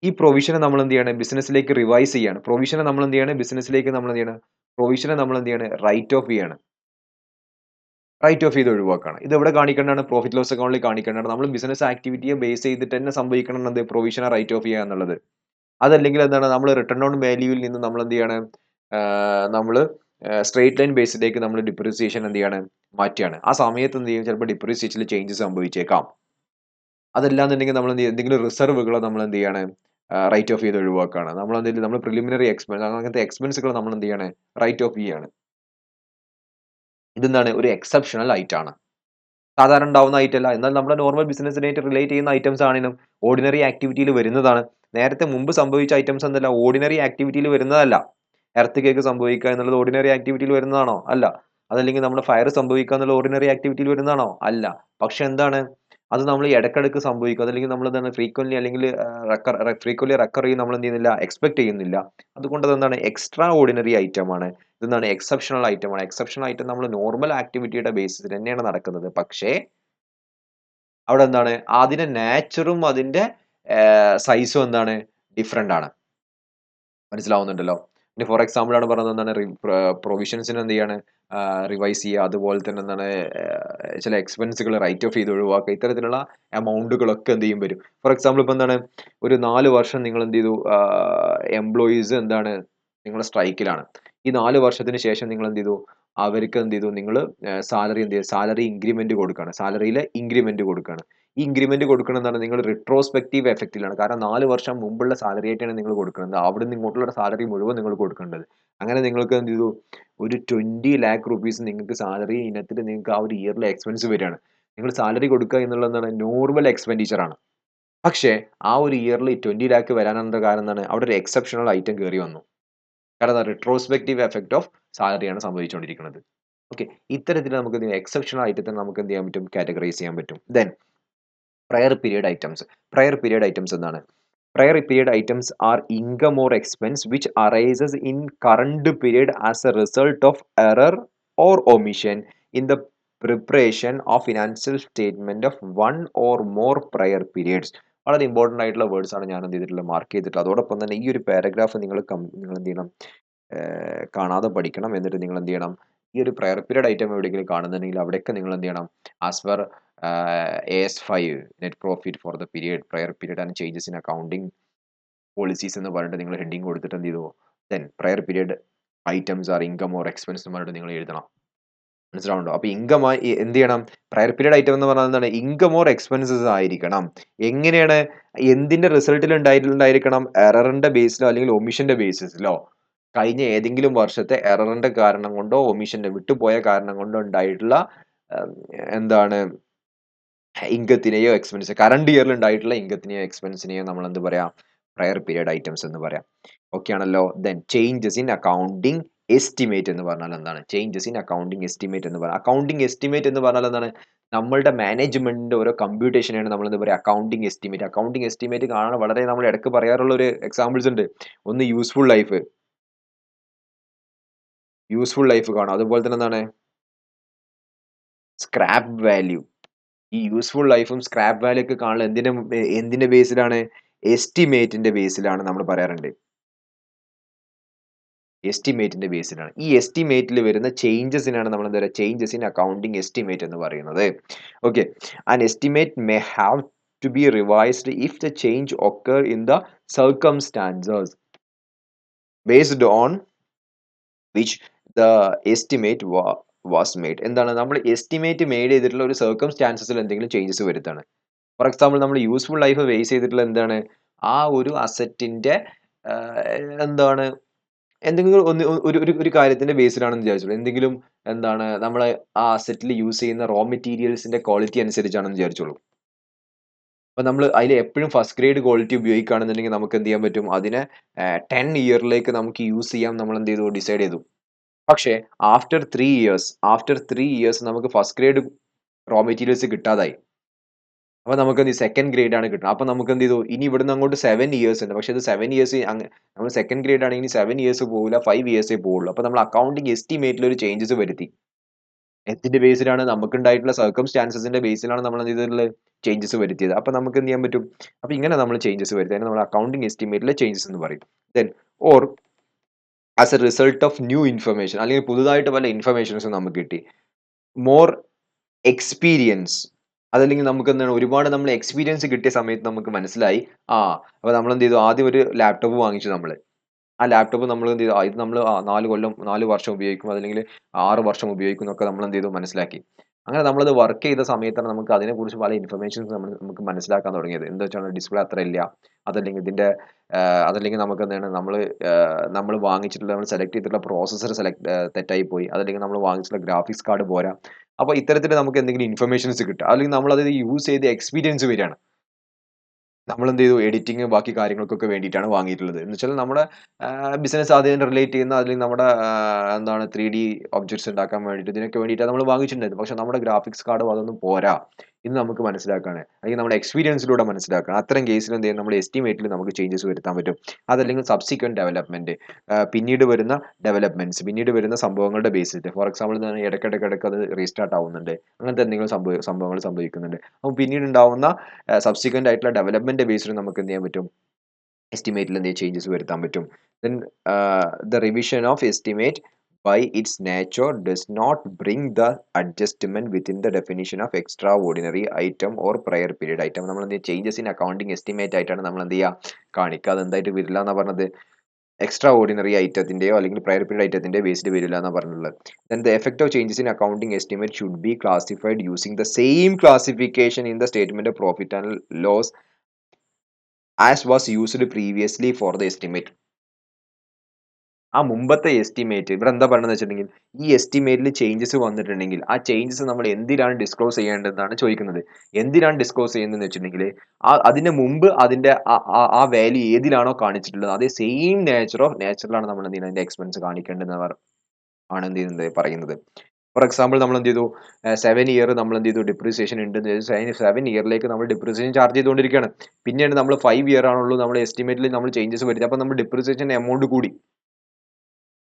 ഈ പ്രൊവിഷനെ നമ്മൾ എന്ത് ചെയ്യാണ്? ബിസിനസ്സിലേക്ക് റിവൈസ് ചെയ്യാണ്. പ്രൊവിഷനെ നമ്മൾ എന്ത് ചെയ്യാണ്? ബിസിനസ്സിലേക്ക് നമ്മൾ എന്ത് ചെയ്യാണ്? പ്രൊവിഷനെ നമ്മൾ എന്ത് ചെയ്യാണ്? റൈറ്റ് ഓഫ് ചെയ്യാണ്. റൈറ്റ് ഓഫ് ചെയ്ത് ഒഴിവാക്കാണ്. ഇത് എവിടെ കാണിക്കേണ്ടതാണ്? പ്രോഫിറ്റ് ലോസ് അക്കൗണ്ടിൽ കാണിക്കേണ്ടതാണ്. നമ്മൾ ബിസിനസ് ആക്ടിവിറ്റിയെ ബേസ് ചെയ്തിട്ട് തന്നെ സംഭവിക്കണം എന്ത്? പ്രൊവിഷനെ റൈറ്റ് ഓഫ് ചെയ്യുക എന്നുള്ളത്. അതല്ലെങ്കിൽ എന്താണ്? നമ്മൾ റിട്ടേൺ ഓൺ വാല്യൂവിൽ നിന്ന് നമ്മൾ എന്ത് ചെയ്യാണ്? നമ്മള് സ്ട്രെയിറ്റ് ലൈൻ ബേസിലേക്ക് നമ്മൾ ഡിപ്രീസിയേഷൻ എന്ത് ചെയ്യാണ്? മാറ്റുകയാണ്. ആ സമയത്ത് എന്ത് ചെയ്യും? ചിലപ്പോൾ ഡിപ്രീസിയേഷനിൽ ചേഞ്ചസ് സംഭവിച്ചേക്കാം. അതല്ലാന്നുണ്ടെങ്കിൽ നമ്മൾ എന്ത് ചെയ്യും? എന്തെങ്കിലും റിസർവുകളോ നമ്മൾ എന്ത് ചെയ്യാണ്? റൈറ്റ് ഓഫ് ചെയ്ത് ഒഴിവാക്കുകയാണ്. നമ്മൾ എന്തെങ്കിലും നമ്മൾ പ്രിലിമിനറി എക്സ്പെൻസ് അങ്ങനത്തെ എക്സ്പെൻസുകൾ നമ്മൾ എന്ത് ചെയ്യാണ്? റൈറ്റ് ഓഫ് ചെയ്യാണ്. ഇതെന്താണ്? ഒരു എക്സെപ്ഷണൽ ഐറ്റമാണ്. സാധാരണ ഉണ്ടാവുന്ന ഐറ്റം അല്ല. എന്നാൽ നമ്മുടെ നോർമൽ ബിസിനസ്സിനായിട്ട് റിലേറ്റ് ചെയ്യുന്ന ഐറ്റംസ് ആണെങ്കിലും ഓർഡിനറി ആക്ടിവിറ്റിയിൽ വരുന്നതാണ്. നേരത്തെ മുമ്പ് സംഭവിച്ച ഐറ്റംസ് എന്തല്ല? ഓർഡിനറി ആക്ടിവിറ്റിയിൽ വരുന്നതല്ല. എർത്ത് ക്വേക്ക് സംഭവിക്കുക എന്നുള്ളത് ഓർഡിനറി ആക്ടിവിറ്റിയിൽ വരുന്നതാണോ? അല്ല. അതല്ലെങ്കിൽ നമ്മുടെ ഫയർ സംഭവിക്കുക എന്നുള്ളത് ഓർഡിനറി ആക്ടിവിറ്റിയിൽ വരുന്നതാണോ? അല്ല. പക്ഷെ എന്താണ്? അത് നമ്മൾ ഇടയ്ക്കിടയ്ക്ക് സംഭവിക്കും. അതല്ലെങ്കിൽ നമ്മൾ എന്താണ് ഫ്രീക്വന്റ്ലി അല്ലെങ്കിൽ ഫ്രീക്വന്റ്ലി റെക്കർ ചെയ്യും നമ്മൾ എന്ത് ചെയ്യുന്നില്ല? എക്സ്പെക്ട് ചെയ്യുന്നില്ല. അതുകൊണ്ട് അതെന്താണ്? എക്സ്ട്രാ ഓർഡിനറി ഐറ്റം ആണ്. ഇതെന്താണ്? എക്സെപ്ഷണൽ ഐറ്റം ആണ്. എക്സെപ്ഷണൽ ഐറ്റം നമ്മൾ നോർമൽ ആക്ടിവിറ്റിയുടെ ബേസിസിൽ തന്നെയാണ് നടക്കുന്നത്. പക്ഷേ അവിടെ എന്താണ്? അതിന്റെ നാച്ചറും അതിന്റെ സൈസും എന്താണ്? ഡിഫറന്റ് ആണ്. മനസ്സിലാവുന്നുണ്ടല്ലോ. ഇനി ഫോർ എക്സാമ്പിൾ ആണ് പറഞ്ഞത് എന്താണ്? പ്രൊവിഷൻസിനെ എന്ത് ചെയ്യാണ്? റിവൈസ് ചെയ്യുക. അതുപോലെ തന്നെ എന്താണ്? ചില എക്സ്പെൻസുകൾ റൈറ്റ് ഓഫ് ചെയ്ത് ഒഴിവാക്കുക. ഇത്തരത്തിലുള്ള എമൗണ്ടുകളൊക്കെ എന്ത് ചെയ്യും വരും. ഫോർ എക്സാമ്പിൾ ഇപ്പൊ എന്താണ്? ഒരു 4 വർഷം നിങ്ങൾ എന്ത് ചെയ്തു? എംപ്ലോയീസ് എന്താണ്? നിങ്ങള് സ്ട്രൈക്കിലാണ്. ഈ 4 വർഷത്തിന് ശേഷം നിങ്ങൾ എന്ത് ചെയ്തു? അവർക്ക് എന്ത് ചെയ്തു? നിങ്ങള് സാലറി എന്ത് ചെയ്തു? സാലറി ഇൻക്രിമെന്റ് കൊടുക്കുകയാണ്. സാലറിയിലെ ഇൻക്രിമെന്റ് കൊടുക്കുകയാണ്. ഈ ഇൻക്രിമെന്റ് കൊടുക്കുന്നത് എന്താണ്? നിങ്ങൾ റിട്രോസ്പെക്റ്റീവ് എഫക്റ്റിലാണ്. കാരണം 4 വർഷം മുമ്പുള്ള സാലറി ആയിട്ടാണ് നിങ്ങൾ കൊടുക്കുന്നത്. അവിടുന്ന് ഇങ്ങോട്ടുള്ള സാലറി മുഴുവൻ നിങ്ങൾ കൊടുക്കേണ്ടത്. അങ്ങനെ നിങ്ങൾക്ക് എന്ത് ചെയ്തു? ഒരു 20,00,000 നിങ്ങൾക്ക് സാലറി ഇനത്തിൽ നിങ്ങൾക്ക് ആ ഒരു ഇയറിലെ എക്സ്പെൻസ് വരികയാണ്. നിങ്ങൾ സാലറി കൊടുക്കുക എന്നുള്ളത് എന്താണ്? നോർമൽ എക്സ്പെൻഡിച്ചർ ആണ്. പക്ഷേ ആ ഒരു ഇയറിൽ 20,00,000 വരാനെന്താ കാരണം എന്താണ്? അവിടെ ഒരു എക്സെപ്ഷണൽ ഐറ്റം കേറി വന്നു. കാരണം റിട്രോസ്പെക്റ്റീവ് എഫക്ട് ഓഫ് സാലറിയാണ് സംഭവിച്ചുകൊണ്ടിരിക്കുന്നത്. ഓക്കെ. ഇത്തരത്തിൽ നമുക്ക് എക്സെപ്ഷണൽ ഐറ്റത്തിനെ നമുക്ക് എന്ത് ചെയ്യാൻ പറ്റും? കാറ്റഗറൈസ് ചെയ്യാൻ പറ്റും. Then prior period items. Prior period items എന്താണ്? Prior period items are income or expense which arises in current period as a result of error or omission in the preparation of financial statement of one or more prior periods. വളരെ important ആയിട്ടുള്ള words ആണ് ഞാൻ എന്ത് ചെയ്തിട്ടുള്ളത്? Mark ചെയ്തിട്ടുള്ളത്. അതോടൊപ്പം തന്നെ ഈ ഒരു പാരഗ്രാഫ് നിങ്ങൾ എന്ത് ചെയ്യണം? കാണാതെ പഠിക്കണം. എന്നിട്ട് നിങ്ങൾ എന്ത് ചെയ്യണം? ഈ ഒരു പ്രയർ പീരിയഡ് ഐറ്റം എവിടെയെങ്കിലും കാണുന്നുണ്ടെങ്കിൽ അവിടെയൊക്കെ നിങ്ങൾ എന്ത് ചെയ്യണം? As per AS5 net profit for the period prior period and changes in accounting policies എന്ന് പറഞ്ഞിട്ട് നിങ്ങൾ ഹെഡിങ് കൊടുത്തിട്ട് എന്ത് ചെയ്തു? Then prior period items are income or expense എന്ന് പറഞ്ഞിട്ട് നിങ്ങൾ എഴുതണം. മനസ്സിലാവുന്നുണ്ടോ? അപ്പൊ ഇൻകം എന്ത് ചെയ്യണം? പ്രയർ പീരിയഡ് ഐറ്റം എന്ന് പറഞ്ഞാൽ എന്താണ്? ഇൻകം ഓർ എക്സ്പെൻസസ് ആയിരിക്കണം. എങ്ങനെയാണ്? എന്തിന്റെ റിസൾട്ടിൽ ഉണ്ടായിരിക്കണം? എററിന്റെ ബേസിലോ അല്ലെങ്കിൽ ഒമിഷന്റെ ബേസിസിലോ കഴിഞ്ഞ ഏതെങ്കിലും വർഷത്തെ എററിന്റെ കാരണം കൊണ്ടോ ഒമിഷന്റെ വിട്ടുപോയ കാരണം കൊണ്ടോ ഉണ്ടായിട്ടുള്ള ഉം, എന്താണ് ഇൻകത്തിനെയോ കറന്റ് ഇയറിൽ ഉണ്ടായിട്ടുള്ള ഇൻകത്തിനെയോ എക്സ്പെൻസിനെയോ നമ്മൾ എന്ത് പറയാം? പ്രയർ പീരിയഡ് ഐറ്റംസ് എന്ന് പറയാം. ഓക്കെ ആണല്ലോ. Then changes in accounting estimate എന്ന് പറഞ്ഞാൽ എന്താണ്? ചേഞ്ചസ് ഇൻ അക്കൗണ്ടിംഗ് എസ്റ്റിമേറ്റ് എന്ന് പറഞ്ഞാൽ അക്കൗണ്ടിംഗ് എസ്റ്റിമേറ്റ് എന്ന് പറഞ്ഞാൽ എന്താണ്? നമ്മളുടെ മാനേജ്മെന്റിന്റെ ഓരോ കമ്പ്യൂട്ടേഷനാണ് നമ്മൾ എന്താ പറയുക? Accounting estimate. അക്കൗണ്ടിംഗ് എസ്റ്റിമേറ്റ് കാണാൻ വളരെ നമ്മൾ ഇടയ്ക്ക് പറയാറുള്ള ഒരു എക്സാമ്പിൾസ് ഉണ്ട്. ഒന്ന് യൂസ്ഫുൾ ലൈഫ് കാണും. അതുപോലെ തന്നെ എന്താണ്? Scrap value. ഈ യൂസ്ഫുൾ ലൈഫും സ്ക്രാപ്പ് വാല്യൂ ഒക്കെ കാണുന്നത് എന്തിന്റെ ബേസിലാണ്? എസ്റ്റിമേറ്റിന്റെ ബേസിലാണ് നമ്മൾ പറയാറുണ്ട്. എസ്റ്റിമേറ്റിന്റെ ബേസിലാണ്. ഈ എസ്റ്റിമേറ്റിൽ വരുന്ന ചേഞ്ചസിനാണ് നമ്മൾ എന്താ പറയുക? ചേഞ്ചസ് ഇൻ അക്കൗണ്ടിംഗ് എസ്റ്റിമേറ്റ് എന്ന് പറയുന്നത്. Okay. An estimate may have to be revised if the change occur in the circumstances based on which the estimate was made. എന്താണ് നമ്മൾ എസ്റ്റിമേറ്റ് മെയ്ഡ് ചെയ്തിട്ടുള്ള ഒരു സർക്കംസ്റ്റാൻസസിൽ എന്തെങ്കിലും ചേഞ്ചസ് വരുത്താണ്. ഫോർ എക്സാമ്പിൾ നമ്മൾ യൂസ്ഫുൾ ലൈഫ് ബേസ് ചെയ്തിട്ടുള്ള എന്താണ് ആ ഒരു അസറ്റിന്റെ എന്താണ് എന്തെങ്കിലും ഒന്ന് ഒരു ഒരു ഒരു കാര്യത്തിന്റെ ബേസിലാണെന്ന് വിചാരിച്ചോളൂ. എന്തെങ്കിലും എന്താണ് നമ്മള് ആ അസറ്റിൽ യൂസ് ചെയ്യുന്ന റോ മെറ്റീരിയൽസിന്റെ ക്വാളിറ്റി അനുസരിച്ചാണെന്ന് വിചാരിച്ചോളൂ. അപ്പൊ നമ്മൾ അതിൽ എപ്പോഴും ഫസ്റ്റ് ഗ്രേഡ് ക്വാളിറ്റി ഉപയോഗിക്കുകയാണെന്നുണ്ടെങ്കിൽ നമുക്ക് എന്ത് ചെയ്യാൻ പറ്റും? അതിനെ 10 ഇയറിലേക്ക് നമുക്ക് യൂസ് ചെയ്യാൻ നമ്മൾ എന്ത് ചെയ്തു? ഡിസൈഡ് ചെയ്തു. പക്ഷേ ആഫ്റ്റർ 3 ഇയേഴ്സ് നമുക്ക് ഫസ്റ്റ് ഗ്രേഡ് റോ മെറ്റീരിയൽസ് കിട്ടാതായി. അപ്പൊ നമുക്കെന്ത് സെക്കൻഡ് ഗ്രേഡ് ആണ് കിട്ടുന്നത്. അപ്പൊ നമുക്കെന്ത് ചെയ്തു? ഇനി ഇവിടുന്ന് അങ്ങോട്ട് 7 ഇയേഴ്സ് ഉണ്ട്. പക്ഷേ ഇത് 7 ഇയേഴ്സ് നമ്മൾ സെക്കൻഡ് ഗ്രേഡ് ആണെങ്കിൽ 7 ഇയേഴ്സ് പോകില്ല, 5 ഇയേഴ്സേ പോവുള്ളൂ. അപ്പൊ നമ്മൾ അക്കൗണ്ടിംഗ് എസ്റ്റിമേറ്റിൽ ഒരു ചേഞ്ചസ് വരുത്തി. എന്തിന്റെ ബേസിലാണ്? നമുക്കുണ്ടായിട്ടുള്ള സർക്കംസ്റ്റാൻസസിന്റെ ബേസിലാണ് നമ്മൾ എന്ത് ചെയ്തിട്ടുള്ളത്? ചേഞ്ചസ് വരുത്തിയത്. അപ്പൊ നമുക്ക് എന്ത് ചെയ്യാൻ പറ്റും? അപ്പൊ ഇങ്ങനെ നമ്മൾ ചേഞ്ചസ് വരുത്തി. അതിനെ നമ്മൾ അക്കൗണ്ടിംഗ് എസ്റ്റിമേറ്റിലെ ചേഞ്ചസ് എന്ന് പറയും. Then or as a result of new information, അല്ലെങ്കിൽ പുതുതായിട്ട് പല ഇൻഫർമേഷൻസും നമുക്ക് കിട്ടി. മോർ എക്സ്പീരിയൻസ്, അതല്ലെങ്കിൽ നമുക്ക് എന്താണ് ഒരുപാട് നമ്മൾ എക്സ്പീരിയൻസ് കിട്ടിയ സമയത്ത് നമുക്ക് മനസ്സിലായി. ആ അപ്പൊ നമ്മൾ എന്ത് ചെയ്തു? ആദ്യം ഒരു ലാപ്ടോപ്പ് വാങ്ങിച്ചു നമ്മള്. ആ ലാപ്ടോപ്പ് നമ്മൾ എന്ത് ചെയ്തു? ഇത് നമ്മൾ 4 കൊല്ലം 4 വർഷം ഉപയോഗിക്കും, അതല്ലെങ്കിൽ 6 വർഷം ഉപയോഗിക്കും എന്നൊക്കെ നമ്മൾ എന്ത് ചെയ്തു? മനസ്സിലാക്കി. അങ്ങനെ നമ്മളത് വർക്ക് ചെയ്ത സമയത്താണ് നമുക്ക് അതിനെക്കുറിച്ച് പല ഇൻഫർമേഷൻസ് നമുക്ക് മനസ്സിലാക്കാൻ തുടങ്ങിയത്. എന്താ വെച്ചാൽ ഡിസ്പ്ലേ അത്ര ഇല്ല. അതല്ലെങ്കിൽ ഇതിന്റെ അതല്ലെങ്കിൽ നമുക്ക് എന്താണ് നമ്മൾ വാങ്ങിച്ചിട്ടുള്ള നമ്മൾ സെലക്ട് ചെയ്തിട്ടുള്ള പ്രോസസ്സർ തെറ്റായി പോയി. അതല്ലെങ്കിൽ നമ്മൾ വാങ്ങിച്ചിട്ടുള്ള ഗ്രാഫിക്സ് കാർഡ് പോരാ. അപ്പൊ ഇത്തരത്തിൽ നമുക്ക് എന്തെങ്കിലും ഇൻഫർമേഷൻസ് കിട്ടുക. അല്ലെങ്കിൽ നമ്മളത് യൂസ് ചെയ്ത് എക്സ്പീരിയൻസ് വരികയാണ്. നമ്മളെന്ത് ചെയ്തു? എഡിറ്റിംഗ് ബാക്കി കാര്യങ്ങൾക്കൊക്കെ വേണ്ടിയിട്ടാണ് വാങ്ങിയിട്ടുള്ളത്. എന്ന് വെച്ചാൽ നമ്മുടെ ബിസിനസ് അതിനെ റിലേറ്റ് ചെയ്യുന്ന, അല്ലെങ്കിൽ നമ്മുടെ എന്താണ് 3D ഒബ്ജക്ട്സ് ഉണ്ടാക്കാൻ വേണ്ടിയിട്ട് ഇതിനൊക്കെ വേണ്ടിയിട്ടാണ് നമ്മൾ വാങ്ങിച്ചിട്ടുണ്ടായിരുന്നത്. പക്ഷേ നമ്മുടെ ഗ്രാഫിക്സ് കാർഡും അതൊന്നും പോരാ എന്ന് നമുക്ക് മനസ്സിലാക്കാണ്. അല്ലെങ്കിൽ നമ്മുടെ എക്സ്പീരിയൻസിലൂടെ മനസ്സിലാക്കണം. അത്തരം കേസിൽ എന്ത് ചെയ്യും? നമ്മൾ എസ്റ്റിമേറ്റിൽ നമുക്ക് ചേഞ്ചസ് വരുത്താൻ പറ്റും. അതല്ലെങ്കിൽ സബ്സിക്വന്റ് ഡെവലപ്മെന്റ്, പിന്നീട് വരുന്ന സംഭവങ്ങളുടെ ബേസിൽ, ഫോർ എക്സാമ്പിൾ ഇടയ്ക്കിടയ്ക്ക് അത് റീസ്റ്റാർട്ട് ആവുന്നുണ്ട്. അങ്ങനത്തെ എന്തെങ്കിലും സംഭവങ്ങൾ സംഭവിക്കുന്നുണ്ട്. അപ്പോൾ പിന്നീട് ഉണ്ടാവുന്ന സബ്സിക്വന്റ് ആയിട്ടുള്ള ഡെവലപ്മെന്റ് ബേസിൽ നമുക്ക് എന്ത് ചെയ്യാൻ പറ്റും? എസ്റ്റിമേറ്റിൽ എന്തെങ്കിലും ചേഞ്ചസ് വരുത്താൻ പറ്റും. Then the revision of estimate by its nature does not bring the adjustment within the definition of extraordinary item or prior period item. നമ്മൾ എന്ത് ചേഞ്ചസ് ഇൻ അക്കൗണ്ടിങ് എസ്റ്റിമേറ്റ് ആയിട്ടാണ് നമ്മൾ എന്ത് ചെയ്യുക? കാണിക്കുക. അത് എന്തായിട്ട് വരില്ല എന്നാ പറഞ്ഞത്? എക്സ്ട്രാ ഓർഡിനറി ഐറ്റത്തിന്റെയോ അല്ലെങ്കിൽ പ്രയർ പീരീഡ് ഐറ്റത്തിന്റെയോ ബേസിൽ വരില്ല എന്നാണ് പറഞ്ഞിട്ടുള്ളത്. Then the effect of changes in accounting estimate should be classified using the same classification in the statement of profit and loss as was used previously for the estimate. ആ മുമ്പത്തെ estimate ഇവിടെ എന്താ പറയുന്നത് വെച്ചിട്ടുണ്ടെങ്കിൽ, ഈ എസ്റ്റിമേറ്റിൽ ചേഞ്ചസ് വന്നിട്ടുണ്ടെങ്കിൽ ആ changes നമ്മൾ എന്തിനാണ് ഡിസ്ക്ലോസ് ചെയ്യേണ്ടതെന്നാണ് ചോദിക്കുന്നത്. എന്തിനാണ് ഡിസ്ക്ലോസ് ചെയ്യുന്നതെന്ന് വെച്ചിട്ടുണ്ടെങ്കിൽ, അതിന് മുമ്പ് അതിന്റെ ആ വാല്യൂ ഏതിലാണോ കാണിച്ചിട്ടുള്ളത് അതേ സെയിം നേച്ചറിലാണ് നമ്മൾ എന്ത് ചെയ്യുന്നത്? അതിന്റെ എക്സ്പെൻസ് കാണിക്കേണ്ടതെന്ന് ആണ് എന്ത് ചെയ്യുന്നത്? പറയുന്നത്. ഫോർ എക്സാമ്പിൾ നമ്മൾ എന്ത് ചെയ്തു? 7 ഇയർ നമ്മൾ എന്ത് ചെയ്തു? ഡിപ്രീസിയേഷൻ ഉണ്ടെന്ന് 7 ഇയറിലേക്ക് നമ്മൾ ഡിപ്രീസിയേഷൻ ചാർജ് ചെയ്തുകൊണ്ടിരിക്കുകയാണ്. പിന്നെയാണ് നമ്മൾ 5 ഇയർ ആണുള്ളൂ നമ്മൾ എസ്റ്റിമേറ്റിൽ നമ്മൾ ചേഞ്ചസ് വരുത്തി. അപ്പോൾ നമ്മൾ ഡിപ്രീസിയേഷൻ എമൗണ്ട് കൂടി.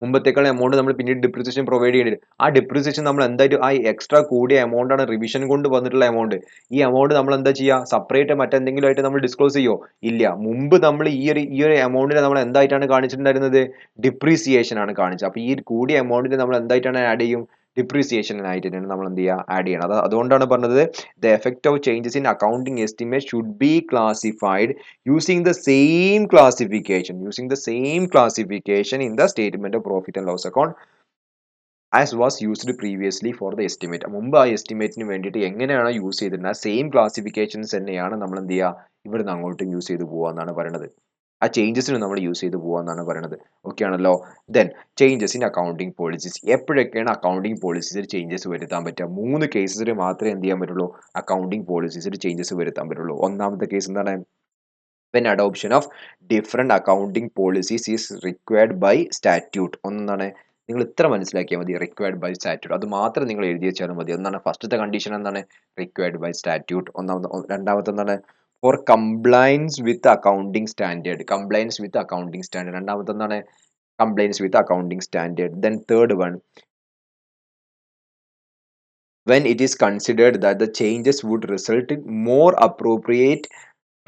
മുമ്പത്തേക്കാൾ എമൗണ്ട് നമ്മൾ പിന്നീട് ഡിപ്രീസിയേഷൻ പ്രൊവൈഡ് ചെയ്യേണ്ടി വരും. ആ ഡിപ്രീസിയേഷൻ നമ്മൾ എന്തായിട്ട് ആ എക്സ്ട്രാ കൂടിയ എമൗണ്ട് ആണ് റിവിഷൻ കൊണ്ട് വന്നിട്ടുള്ള എമൗണ്ട്. ഈ എമൗണ്ട് നമ്മൾ എന്താ ചെയ്യുക? സെപ്പറേറ്റ് മറ്റെന്തെങ്കിലും ആയിട്ട് നമ്മൾ ഡിസ്ക്ലോസ് ചെയ്യോ? ഇല്ല. മുമ്പ് നമ്മൾ ഈ ഒരു എമൗണ്ടിനെ നമ്മൾ എന്തായിട്ടാണ് കാണിച്ചിട്ടുണ്ടായിരുന്നത്? ഡിപ്രീസിയേഷൻ ആണ് കാണിച്ചത്. അപ്പോൾ ഈ കൂടിയ എമൗണ്ടിനെ നമ്മൾ എന്തായിട്ടാണ് ആഡ് ചെയ്യും? ഡിപ്രീസിയേഷൻ ആയിട്ടാണ് നമ്മൾ എന്ത് ചെയ്യുക? ആഡ് ചെയ്യണം. അതുകൊണ്ടാണ് പറഞ്ഞത് the effect of changes in accounting estimate should be classified using the same classification in the statement of profit and loss account as was used previously for the estimate. മുമ്പ് ആ എസ്റ്റിമേറ്റിന് വേണ്ടിയിട്ട് എങ്ങനെയാണോ യൂസ് ചെയ്തിരുന്നത് ആ same classifications തന്നെയാണ് നമ്മൾ എന്ത് ചെയ്യുക? ഇവിടുന്ന് അങ്ങോട്ടും യൂസ് ചെയ്ത് പോവുക എന്നാണ് പറയുന്നത്. ആ ചേഞ്ചസിന് നമ്മൾ യൂസ് ചെയ്ത് പോവുക എന്നാണ് പറയുന്നത്. ഓക്കെ ആണല്ലോ? Then changes in accounting policies. എപ്പോഴൊക്കെയാണ് അക്കൗണ്ടിങ് പോളിസീസിൽ ചേഞ്ചസ് വരുത്താൻ പറ്റുക? 3 കേസസിൽ മാത്രമേ എന്ത് ചെയ്യാൻ പറ്റുള്ളൂ? അക്കൗണ്ടിങ് പോളിസീസിൽ ചേഞ്ചസ് വരുത്താൻ പറ്റുള്ളൂ. ഒന്നാമത്തെ കേസ് എന്താണ്? when adoption of different accounting policies is required by statute. ഒന്നാണ് നിങ്ങൾ ഇത്ര മനസ്സിലാക്കിയാൽ മതി, റിക്വയർഡ് ബൈ സ്റ്റാറ്റ്യൂട്ട്. അത് മാത്രം നിങ്ങൾ എഴുതി വെച്ചാലും മതി. ഒന്നാണ് ഫസ്റ്റത്തെ കണ്ടീഷൻ എന്താണ്? Required by statute. രണ്ടാമത്തെ എന്താണ്? For compliance with accounting standard. രണ്ടാമത്തെ എന്താണ്? Compliance with accounting standard. Then third one, when it is considered that the changes would result in more appropriate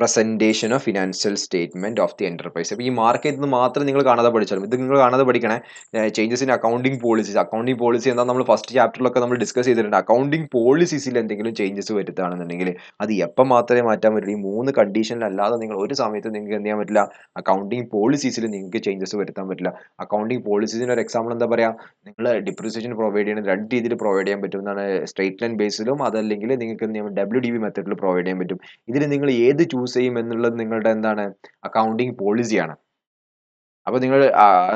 presentation of financial statement of the enterprise. അപ്പോൾ ഈ മാർക്കറ്റിൽ നിന്ന് മാത്രം നിങ്ങൾ കാണാതെ പഠിച്ചാലും ഇത് നിങ്ങൾ കാണാതെ പഠിക്കണേ. Changes in accounting policies. Accounting policy എന്താ നമ്മൾ ഫസ്റ്റ് ചാപ്റ്ററിലൊക്കെ നമ്മൾ ഡിസ്കസ് ചെയ്തിട്ടുണ്ട്. അക്കൗണ്ടിംഗ് പോളിസീസിൽ എന്തെങ്കിലും ചേഞ്ചസ് വരുത്തുകയാണെന്നുണ്ടെങ്കിൽ അത് എപ്പം മാത്രമേ മാറ്റാൻ പറ്റുള്ളൂ? ഈ 3 കണ്ടീഷനിലല്ലാതെ നിങ്ങൾ ഒരു സമയത്ത് നിങ്ങൾക്ക് എന്ത് ചെയ്യാൻ പറ്റില്ല? അക്കൗണ്ടിംഗ് പോളിസീസിൽ നിങ്ങൾക്ക് ചേഞ്ചസ് വരുത്താൻ പറ്റില്ല. അക്കൗണ്ടിംഗ് പോളിസീസിന് ഒരു എക്സാമ്പിൾ എന്താ പറയുക? നിങ്ങൾ ഡിപ്രിസിയേഷൻ പ്രൊവൈഡ് ചെയ്യണം 2 രീതിയിൽ പ്രൊവൈഡ് ചെയ്യാൻ പറ്റും. എന്താണ്? സ്ട്രെയിറ്റ് ലൈൻ ബേസിലും അതല്ലെങ്കിൽ നിങ്ങൾക്ക് എന്ത് ചെയ്യാം? WDV മെത്തേഡിൽ പ്രൊവൈഡ് ചെയ്യാൻ പറ്റും. ഇതിൽ നിങ്ങൾ ഏത് ചൂസ് ചെയ്യും എന്നുള്ളത് നിങ്ങളുടെ എന്താണ്? അക്കൗണ്ടിംഗ് പോളിസിയാണ്. അപ്പോൾ നിങ്ങൾ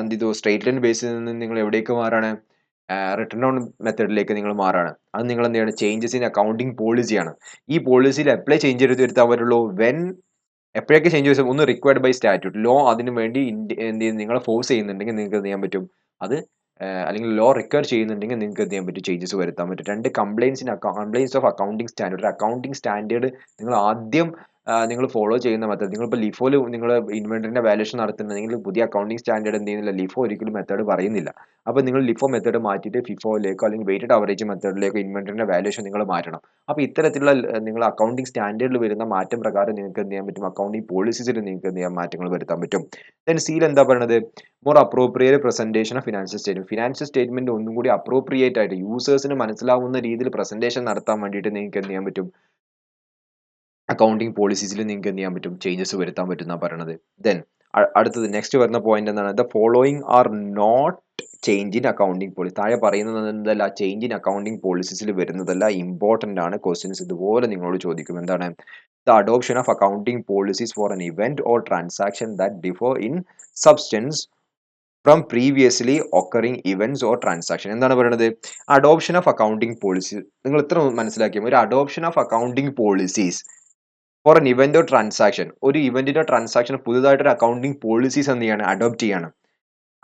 എന്ത് ചെയ്തു? സ്ട്രെയിറ്റ് ലൈൻ ബേസിൽ നിന്ന് നിങ്ങൾ എവിടേക്ക് മാറാണ്? റിട്ടൺ ഡൗൺ മെത്തേഡിലേക്ക് നിങ്ങൾ മാറാണ്. അത് നിങ്ങൾ എന്ത് ചെയ്യണം? ചേഞ്ചസ് ഇൻ അക്കൗണ്ടിംഗ് പോളിസിയാണ്. ഈ പോളിസിയിൽ എപ്പോഴേ ചേഞ്ച് വരുത്താൻ പറ്റുള്ളൂ? എപ്പോഴൊക്കെ ചേഞ്ച് വരും? ഒന്ന് റിക്വയർഡ് ബൈ സ്റ്റാറ്റ്യൂട്ട്. ലോ അതിന് വേണ്ടി എന്ത് ചെയ്യും? നിങ്ങളെ ഫോഴ്സ് ചെയ്യുന്നുണ്ടെങ്കിൽ നിങ്ങൾക്ക് എന്ത് ചെയ്യാൻ പറ്റും? അത് അല്ലെങ്കിൽ ലോ റിക്വയർ ചെയ്യുന്നുണ്ടെങ്കിൽ നിങ്ങൾക്ക് എന്ത് ചെയ്യാൻ പറ്റും? ചേഞ്ചസ് വരുത്താൻ പറ്റും. 2 compliance of accounting standard. Accounting standard നിങ്ങൾ ആദ്യം നിങ്ങൾ ഫോളോ ചെയ്യുന്ന മെത്തേഡ്. നിങ്ങളിപ്പോൾ ലിഫോയിൽ നിങ്ങൾ ഇൻവെന്ററിന്റെ വാല്യൂഷൻ നടത്തുന്നുണ്ടെങ്കിൽ പുതിയ അക്കൗണ്ടിംഗ് സ്റ്റാൻഡേർഡ് എന്ത് ചെയ്യുന്നില്ല? ലിഫോ ഒരിക്കലും മെത്തേഡ് പറയുന്നില്ല. അപ്പോൾ നിങ്ങൾ ലിഫോ മെത്തേഡ് മാറ്റിയിട്ട് ഫിഫോയിലേക്കോ അല്ലെങ്കിൽ വെയ്റ്റഡ് ആവറേജ് മെത്തേഡിലേക്കോ ഇൻവെന്ററിന്റെ വാല്യൂഷൻ നിങ്ങൾ മാറ്റണം. അപ്പോൾ ഇത്തരത്തിലുള്ള നിങ്ങൾ അക്കൗണ്ടിംഗ് സ്റ്റാൻഡേർഡിൽ വരുന്ന മാറ്റം പ്രകാരം നിങ്ങൾക്ക് എന്ത് ചെയ്യാൻ പറ്റും? അക്കൗണ്ടിംഗ് പോളിസീസിൽ നിങ്ങൾക്ക് എന്ത് ചെയ്യാൻ മാറ്റങ്ങൾ വരുത്താൻ പറ്റും. ദെൻ സിയിൽ എന്താ പറയുന്നത്? More appropriate presentation of financial statement. Financial statement ഒന്നും കൂടി അപ്രോപ്രിയേറ്റ് ആയിട്ട് യൂസേഴ്സിന് മനസ്സിലാവുന്ന രീതിയിൽ പ്രസന്റേഷൻ നടത്താൻ വേണ്ടിയിട്ട് നിങ്ങൾക്ക് എന്ത് ചെയ്യാൻ പറ്റും? അക്കൗണ്ടിംഗ് പോളിസീസിൽ നിങ്ങൾക്ക് എന്ത് ചെയ്യാൻ പറ്റും? ചേഞ്ചസ് വരുത്താൻ പറ്റും എന്നാണ് പറയുന്നത്. ദെൻ അടുത്തത് നെക്സ്റ്റ് വരുന്ന പോയിന്റ് എന്താണ്? The following are not change in accounting policy. താഴെ പറയുന്നത് എന്തല്ല? ചേഞ്ച് ഇൻ അക്കൗണ്ടിംഗ് പോളിസീസിൽ വരുന്നതല്ല. ഇമ്പോർട്ടന്റ് ആണ്. ക്വസ്റ്റ്യൻസ് ഇതുപോലെ നിങ്ങളോട് ചോദിക്കും. എന്താണ്? The adoption of accounting policies four N event or transaction that differ in substance from previously occurring events or transaction. എന്താണ് പറയുന്നത്? Adoption of accounting policy. നിങ്ങൾ ഇത്ര മനസ്സിലാക്കിയാൽ ഒരു adoption of accounting policies four N event or transaction. ഒരു ഇവന്റിനോ ട്രാൻസാക്ഷനോ പുതുതായിട്ട് ഒരു accounting policies എന്ത് ചെയ്യാണ്? അഡോപ്റ്റ് ചെയ്യാണ്.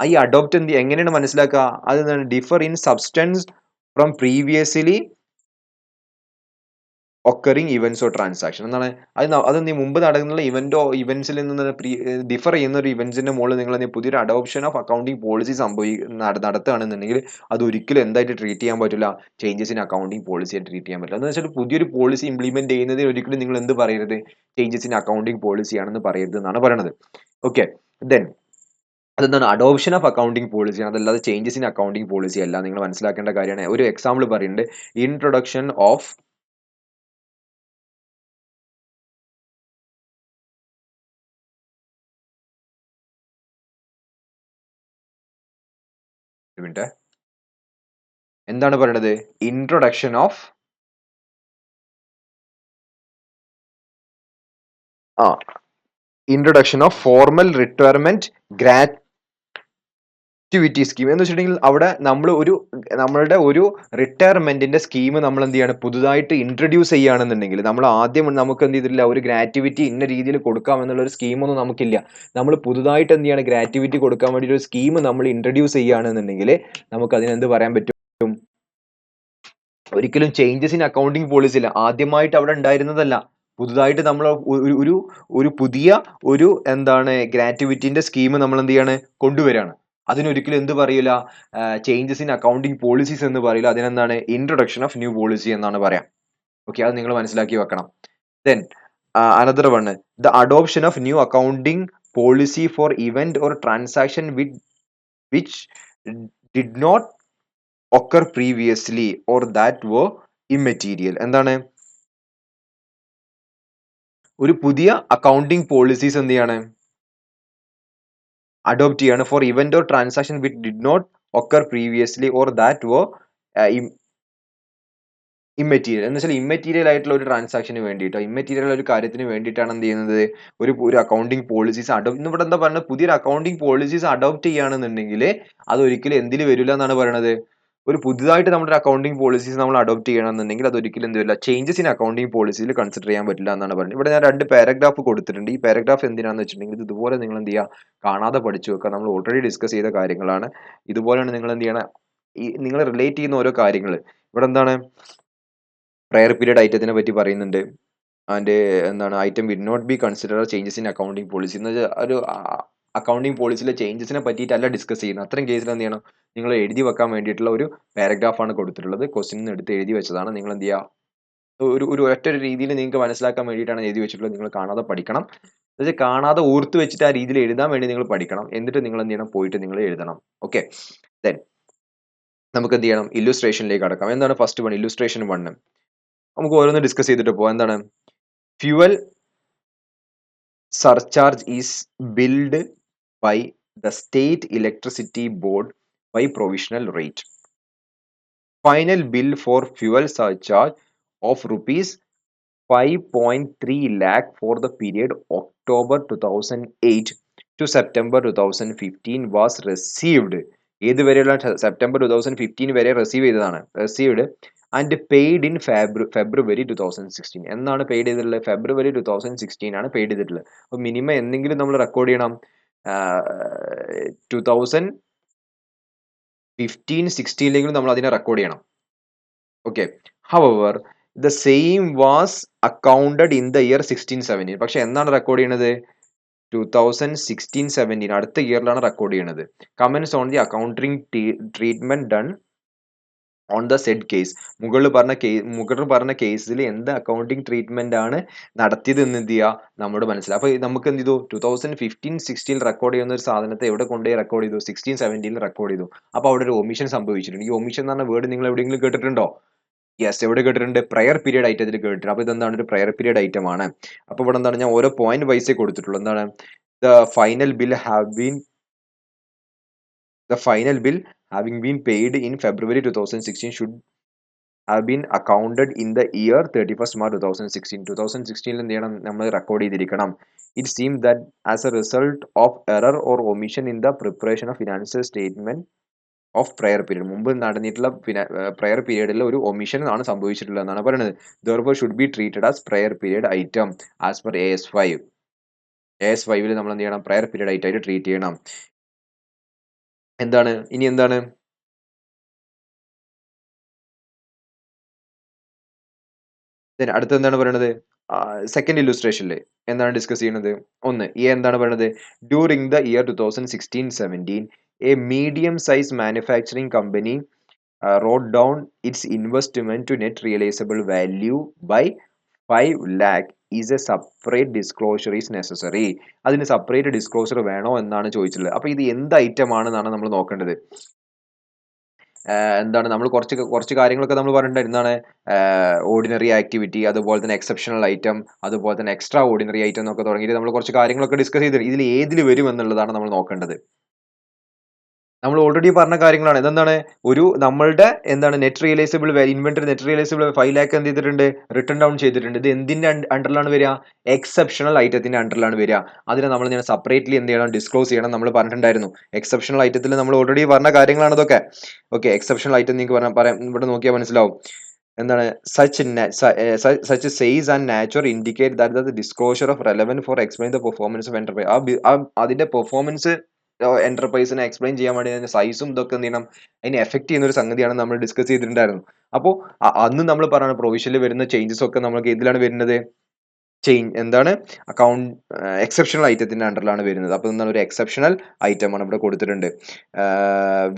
ഈ അഡോപ്റ്റ് എങ്ങനെയാണ് മനസ്സിലാക്കുക? അത് differ in substance from previously occurring events or transaction. എന്താണ്? അത് നീ മുമ്പ് നടക്കുന്ന ഇവന്റ്സിൽ നിന്ന് ഡിഫർ ചെയ്യുന്ന ഒരു ഇവന്റ്സിന്റെ മുകളിൽ നിങ്ങൾ പുതിയൊരു അഡോപ്ഷൻ ഓഫ് അക്കൗണ്ടിംഗ് പോളിസി നടത്തുകയാണെന്നുണ്ടെങ്കിൽ അത് ഒരിക്കലും എന്തായിട്ട് ട്രീറ്റ് ചെയ്യാൻ പറ്റില്ല? ചേഞ്ചസ് ഇൻ അക്കൗണ്ടിംഗ് പോളിസി ആയിട്ട് ട്രീറ്റ് ചെയ്യാൻ പറ്റില്ല. എന്ന് വെച്ചാൽ പുതിയൊരു പോളിസി ഇംപ്ലിമെന്റ് ചെയ്യുന്നതിൽ ഒരിക്കലും നിങ്ങൾ എന്ത് പറയരുത്? ചേഞ്ചസ് ഇൻ അക്കൗണ്ടിംഗ് പോളിസി ആണെന്ന് പറയരുത് എന്നാണ് പറയുന്നത്. ഓക്കെ. ദെൻ അതെന്താണ്? Adoption of accounting policy. അതല്ലാതെ ചേഞ്ചസ് ഇൻ അക്കൗണ്ടിംഗ് പോളിസി അല്ല. നിങ്ങൾ മനസ്സിലാക്കേണ്ട കാര്യമാണ്. ഒരു എക്സാമ്പിൾ പറയുന്നുണ്ട്. ഇൻട്രൊഡക്ഷൻ ഓഫ് എന്താണ് പറയുന്നത്? Introduction of formal requirement gratuity scheme എന്ന് വെച്ചിട്ടുണ്ടെങ്കിൽ അവിടെ നമ്മളുടെ ഒരു റിട്ടയർമെന്റിന്റെ സ്കീം നമ്മൾ എന്ത് ചെയ്യാണ്? പുതുതായിട്ട് ഇൻട്രൊഡ്യൂസ് ചെയ്യുകയാണെന്നുണ്ടെങ്കിൽ നമ്മൾ ആദ്യം നമുക്ക് എന്ത് ചെയ്തിട്ടില്ല? ഒരു ഗ്രാറ്റുവിറ്റി ഇന്ന രീതിയിൽ കൊടുക്കാം എന്നുള്ള ഒരു സ്കീമൊന്നും നമുക്കില്ല. നമ്മൾ പുതുതായിട്ട് എന്ത് ചെയ്യാണ്? ഗ്രാറ്റുവിറ്റി കൊടുക്കാൻ വേണ്ടി ഒരു സ്കീം നമ്മൾ ഇൻട്രൊഡ്യൂസ് ചെയ്യുകയാണെന്നുണ്ടെങ്കിൽ നമുക്ക് അതിനെന്ത് പറയാൻ പറ്റും? ഒരിക്കലും ചേഞ്ചസ് ഇൻ അക്കൗണ്ടിംഗ് പോളിസി ഇല്ല. ആദ്യമായിട്ട് അവിടെ ഉണ്ടായിരുന്നതല്ല. പുതുതായിട്ട് നമ്മൾ ഒരു പുതിയ എന്താണ് ഗ്രാറ്റുവിറ്റിന്റെ സ്കീം നമ്മൾ എന്ത് ചെയ്യാണ്? കൊണ്ടുവരികയാണ്. അതിനൊരിക്കലും എന്ത് പറയില്ല? ചേഞ്ചസ് ഇൻ അക്കൗണ്ടിംഗ് പോളിസീസ് എന്ന് പറയില്ല. അതിനെന്താണ്? ഇൻട്രൊഡക്ഷൻ ഓഫ് ന്യൂ പോളിസി എന്നാണ് പറയാം. ഓക്കെ, അത് നിങ്ങൾ മനസ്സിലാക്കി വെക്കണം. Then another one, the adoption of new accounting policy for event or transaction which did not occur previously or that were immaterial. എന്താണ്? ഒരു പുതിയ അക്കൗണ്ടിംഗ് പോളിസീസ് എന്ത് ചെയ്യാണ്? അഡോപ്റ്റ് ചെയ്യാണ് for event or transaction which did not occur previously or that were immaterial. എന്ന് വെച്ചാൽ immaterial ആയിട്ടുള്ള ഒരു ട്രാൻസാക്ഷന് വേണ്ടിയിട്ടോ ഇമ്മെറ്റീരിയൽ ഒരു കാര്യത്തിന് വേണ്ടിയിട്ടാണ് എന്ത് ചെയ്യുന്നത്? ഒരു അക്കൗണ്ടിംഗ് പോളിസീസ് ഇവിടെ എന്താ പറയുന്നത്? പുതിയൊരു അക്കൗണ്ടിംഗ് പോളിസീസ് അഡോപ്റ്റ് ചെയ്യുകയാണെന്നുണ്ടെങ്കിൽ അത് ഒരിക്കലും എന്തിൽ വരില്ല എന്നാണ് പറയുന്നത്? ഒരു പുതുതായിട്ട് നമ്മുടെ അക്കൗണ്ടിംഗ് പോളിസീസ് നമ്മൾ അഡോപ്റ്റ് ചെയ്യണമെന്നുണ്ടെങ്കിൽ അത് ഒരിക്കലും എന്ത് വരില്ല? ചേഞ്ചസ് ഇൻ അക്കൗണ്ടിംഗ് പോളിസിയിൽ കൺസിഡർ ചെയ്യാൻ പറ്റില്ല എന്നാണ് പറയുന്നത്. ഇവിടെ ഞാൻ 2 പാരഗ്രാഫ് കൊടുത്തിട്ടുണ്ട്. ഈ പാരഗ്രാഫ് എന്തിനാണെന്ന് വെച്ചിട്ടുണ്ടെങ്കിൽ ഇതുപോലെ നിങ്ങൾ എന്ത് ചെയ്യുക? കാണാതെ പഠിച്ചു വെക്കുക. നമ്മൾ ഓൾറെഡി ഡിസ്കസ് ചെയ്ത കാര്യങ്ങളാണ്. ഇതുപോലെയാണ് നിങ്ങൾ എന്ത് ചെയ്യണം? നിങ്ങൾ റിലേറ്റ് ചെയ്യുന്ന ഓരോ കാര്യങ്ങൾ ഇവിടെ എന്താണ്? പ്രയർ പീരിയഡ് ഐറ്റത്തിനെ പറ്റി പറയുന്നുണ്ട്. ആൻഡ് എന്താണ്? Item will not be consider changes in accounting policy എന്ന് വെച്ചാൽ ഒരു അക്കൗണ്ടിംഗ് പോളിസിയിലെ ചേഞ്ചസിനെ പറ്റിയിട്ടല്ല ഡിസ്കസ് ചെയ്യുന്നത്. അത്തരം കേസിൽ എന്ത് ചെയ്യണം? നിങ്ങൾ എഴുതി വെക്കാൻ വേണ്ടിയിട്ടുള്ള ഒരു പാരഗ്രാഫാണ് കൊടുത്തിട്ടുള്ളത്. ക്വസ്റ്റ്യനിൽ നിന്ന് എടുത്ത് എഴുതി വെച്ചതാണ്. നിങ്ങൾ എന്ത് ചെയ്യുക? ഒരു ഒറ്റ ഒരു രീതിയിൽ നിങ്ങൾക്ക് മനസ്സിലാക്കാൻ വേണ്ടിയിട്ടാണ് എഴുതി വെച്ചിട്ടുള്ളത്. നിങ്ങൾ കാണാതെ പഠിക്കണം. എന്നുവെച്ചാൽ കാണാതെ ഓർത്ത് വെച്ചിട്ട് ആ രീതിയിൽ എഴുതാൻ വേണ്ടി നിങ്ങൾ പഠിക്കണം. എന്നിട്ട് നിങ്ങൾ എന്ത് ചെയ്യണം? പോയിട്ട് നിങ്ങൾ എഴുതണം. ഓക്കെ. ദെൻ നമുക്ക് എന്ത് ചെയ്യണം? ഇല്ലുസ്ട്രേഷനിലേക്ക് കടക്കാം. എന്താണ് ഫസ്റ്റ് വൺ? ഇല്ലുസ്ട്രേഷൻ 1. നമുക്ക് ഓരോന്ന് ഡിസ്കസ് ചെയ്തിട്ട് പോവാം. എന്താണ്? Fuel surcharge is billed by the state electricity board by provisional rate. Final bill for fuel surcharge of rupees 5.3 lakh for the period October 2008 to September 2015 was received. ഏത് വരെയുള്ള September 2015 വരെ receive ചെയ്തതാണ്. Received and paid in February 2016. എന്നാണ് paid ചെയ്തിട്ടുള്ളത്? ഫെബ്രുവരി 2016 ആണ് paid ചെയ്തിട്ടുള്ളത്. അപ്പോൾ minimum എന്തെങ്കിലും നമ്മൾ റെക്കോർഡ് ചെയ്യണം. 2015-16 നമ്മൾ അതിനെ റെക്കോർഡ് ചെയ്യണം. Okay. However the same was accounted in the year 16-17. പക്ഷെ എന്നാണ് റെക്കോർഡ് ചെയ്യണത്? 2016-17 അടുത്ത ഇയറിലാണ് റെക്കോർഡ് ചെയ്യണത്. Comments on the accounting treatment done on the said case. മുകളിൽ പറഞ്ഞ കേസിൽ എന്ത് അക്കൗണ്ടിങ് ട്രീറ്റ്മെന്റ് ആണ് നടത്തിയത് എന്ന് എന്ത് ചെയ്യുക? നമ്മോട് മനസ്സിലാവും. അപ്പൊ നമുക്ക് എന്ത് ചെയ്തു? 2015-16 റെക്കോർഡ് ചെയ്യുന്ന ഒരു സാധനത്തെ എവിടെ കൊണ്ടുപോയി റെക്കോർഡ് ചെയ്തു? 16-17 റെക്കോർഡ് ചെയ്തു. അപ്പൊ അവിടെ ഒരു ഒമിഷൻ സംഭവിച്ചിട്ടുണ്ട്. ഈ ഒമിഷൻ എന്ന് പറഞ്ഞ വേർഡ് നിങ്ങൾ എവിടെയെങ്കിലും കേട്ടിട്ടുണ്ടോ? യെസ്, എവിടെ കേട്ടിട്ടുണ്ട്? പ്രയർ പീരിയഡ് ഐറ്റത്തിൽ കേട്ടിട്ടുണ്ട്. അപ്പൊ ഇതെന്താണ്? ഒരു പ്രയർ പീരിയഡ് ഐറ്റം ആണ്. അപ്പൊ ഇവിടെ എന്താണ്? ഞാൻ ഓരോ പോയിന്റ് വൈസേ കൊടുത്തിട്ടുള്ളൂ. എന്താണ്? The final bill having been paid in February 2016 should have been accounted in the year 31st March 2016. 2016 എന്ത് ചെയ്യണം? നമ്മൾ റെക്കോർഡ് ചെയ്തിരിക്കണം. It seems that as a result of error or omission in the preparation of financial statement of prayer period, മുമ്പ് നടന്നിട്ടുള്ള prayer പീരീഡിൽ ഒരു omission ആണ് സംഭവിച്ചിട്ടുള്ളത് എന്നാണ് പറയുന്നത്. therefore should be treated as prayer period item as per AS5. AS5 നമ്മൾ എന്ത് ചെയ്യണം? പ്രയർ പീരീഡ് ആയിട്ട് ട്രീറ്റ് ചെയ്യണം. എന്താണ് ഇനി എന്താണ്? അടുത്ത എന്താണ് പറയുന്നത്? സെക്കൻഡ് ഇല്ലുസ്ട്രേഷനിൽ എന്താണ് ഡിസ്കസ് ചെയ്യുന്നത്? ഒന്ന് എന്താണ് പറയുന്നത്? During the year 2016-17 A medium size manufacturing company wrote down its investment to net realizable value by 5 lakh is a separate disclosure is necessary. അതിന് സെപ്പറേറ്റ് ഡിസ്ക്ലോഷർ വേണോ എന്നാണ് ചോദിച്ചിട്ടുള്ളത്. അപ്പൊ ഇത് എന്ത് ഐറ്റം ആണെന്നാണ് നമ്മൾ നോക്കേണ്ടത്. എന്താണ് നമ്മൾ കുറച്ച് കാര്യങ്ങളൊക്കെ നമ്മൾ പറഞ്ഞിട്ടുണ്ട്. എന്താണ്? ഓർഡിനറി ആക്ടിവിറ്റി, അതുപോലെ തന്നെ എക്സെപ്ഷണൽ ഐറ്റം, അതുപോലെ തന്നെ എക്സ്ട്രാ ഓർഡിനറി ഐറ്റം എന്നൊക്കെ തുടങ്ങിയിട്ട് നമ്മൾ കുറച്ച് കാര്യങ്ങളൊക്കെ ഡിസ്കസ് ചെയ്തിട്ടുണ്ട്. ഇതിൽ ഏതിൽ വരും എന്നുള്ളതാണ് നമ്മൾ നോക്കേണ്ടത്. നമ്മൾ ഓൾറെഡി പറഞ്ഞ കാര്യങ്ങളാണ്. ഇതെന്താണ്? ഒരു നമ്മളുടെ എന്താണ് net realisable inventory net realisable 5 lakh എന്ത് ചെയ്തിട്ടുണ്ട്? റിട്ടേൺ ഡൗൺ ചെയ്തിട്ടുണ്ട്. ഇത് എന്തിന്റെ അണ്ടറിലാണ് വരിക? എക്സെപ്ഷണൽ ഐറ്റത്തിന്റെ അണ്ടറിലാണ് വരിക. അതിനെ നമ്മൾ ഇങ്ങനെ സെപ്പറേറ്റ്ലി എന്ത് ചെയ്യണം? ഡിസ്ക്ലോസ് ചെയ്യണം. നമ്മൾ പറഞ്ഞിട്ടുണ്ടായിരുന്നു. എക്സെപ്ഷണൽ ഐറ്റത്തിൽ നമ്മൾ ഓൾറെഡി പറഞ്ഞ കാര്യങ്ങളാണ് ഇതൊക്കെ. ഓക്കെ. എക്സെപ്ഷണൽ ഐറ്റം നിങ്ങൾക്ക് പറയാം, ഇവിടെ നോക്കിയാൽ മനസ്സിലാവും. എന്താണ്? such says and nature indicate that the disclosure of relevant for explain the performance of enterprise. അതിന്റെ പെർഫോമൻസ് എന്റർപ്രൈസിനെ എക്സ്പ്ലെയിൻ ചെയ്യാൻ വേണ്ടി അതിന്റെ സൈസും ഇതൊക്കെ എന്ത് ചെയ്യണം? അതിനെ എഫക്ട് ചെയ്യുന്ന ഒരു സംഗതിയാണ് നമ്മൾ ഡിസ്കസ് ചെയ്തിട്ടുണ്ടായിരുന്നു. അപ്പോൾ അന്ന് നമ്മൾ പറഞ്ഞ പ്രൊവിഷനിൽ വരുന്ന ചേഞ്ചസ് ഒക്കെ നമുക്ക് ഇതിലാണ് വരുന്നത്. എന്താണ്? എക്സെപ്ഷണൽ ഐറ്റത്തിന്റെ അണ്ടറിലാണ് വരുന്നത്. അപ്പൊ എന്താണ്? ഒരു എക്സെപ്ഷണൽ ഐറ്റം ആണ് ഇവിടെ കൊടുത്തിട്ടുണ്ട്.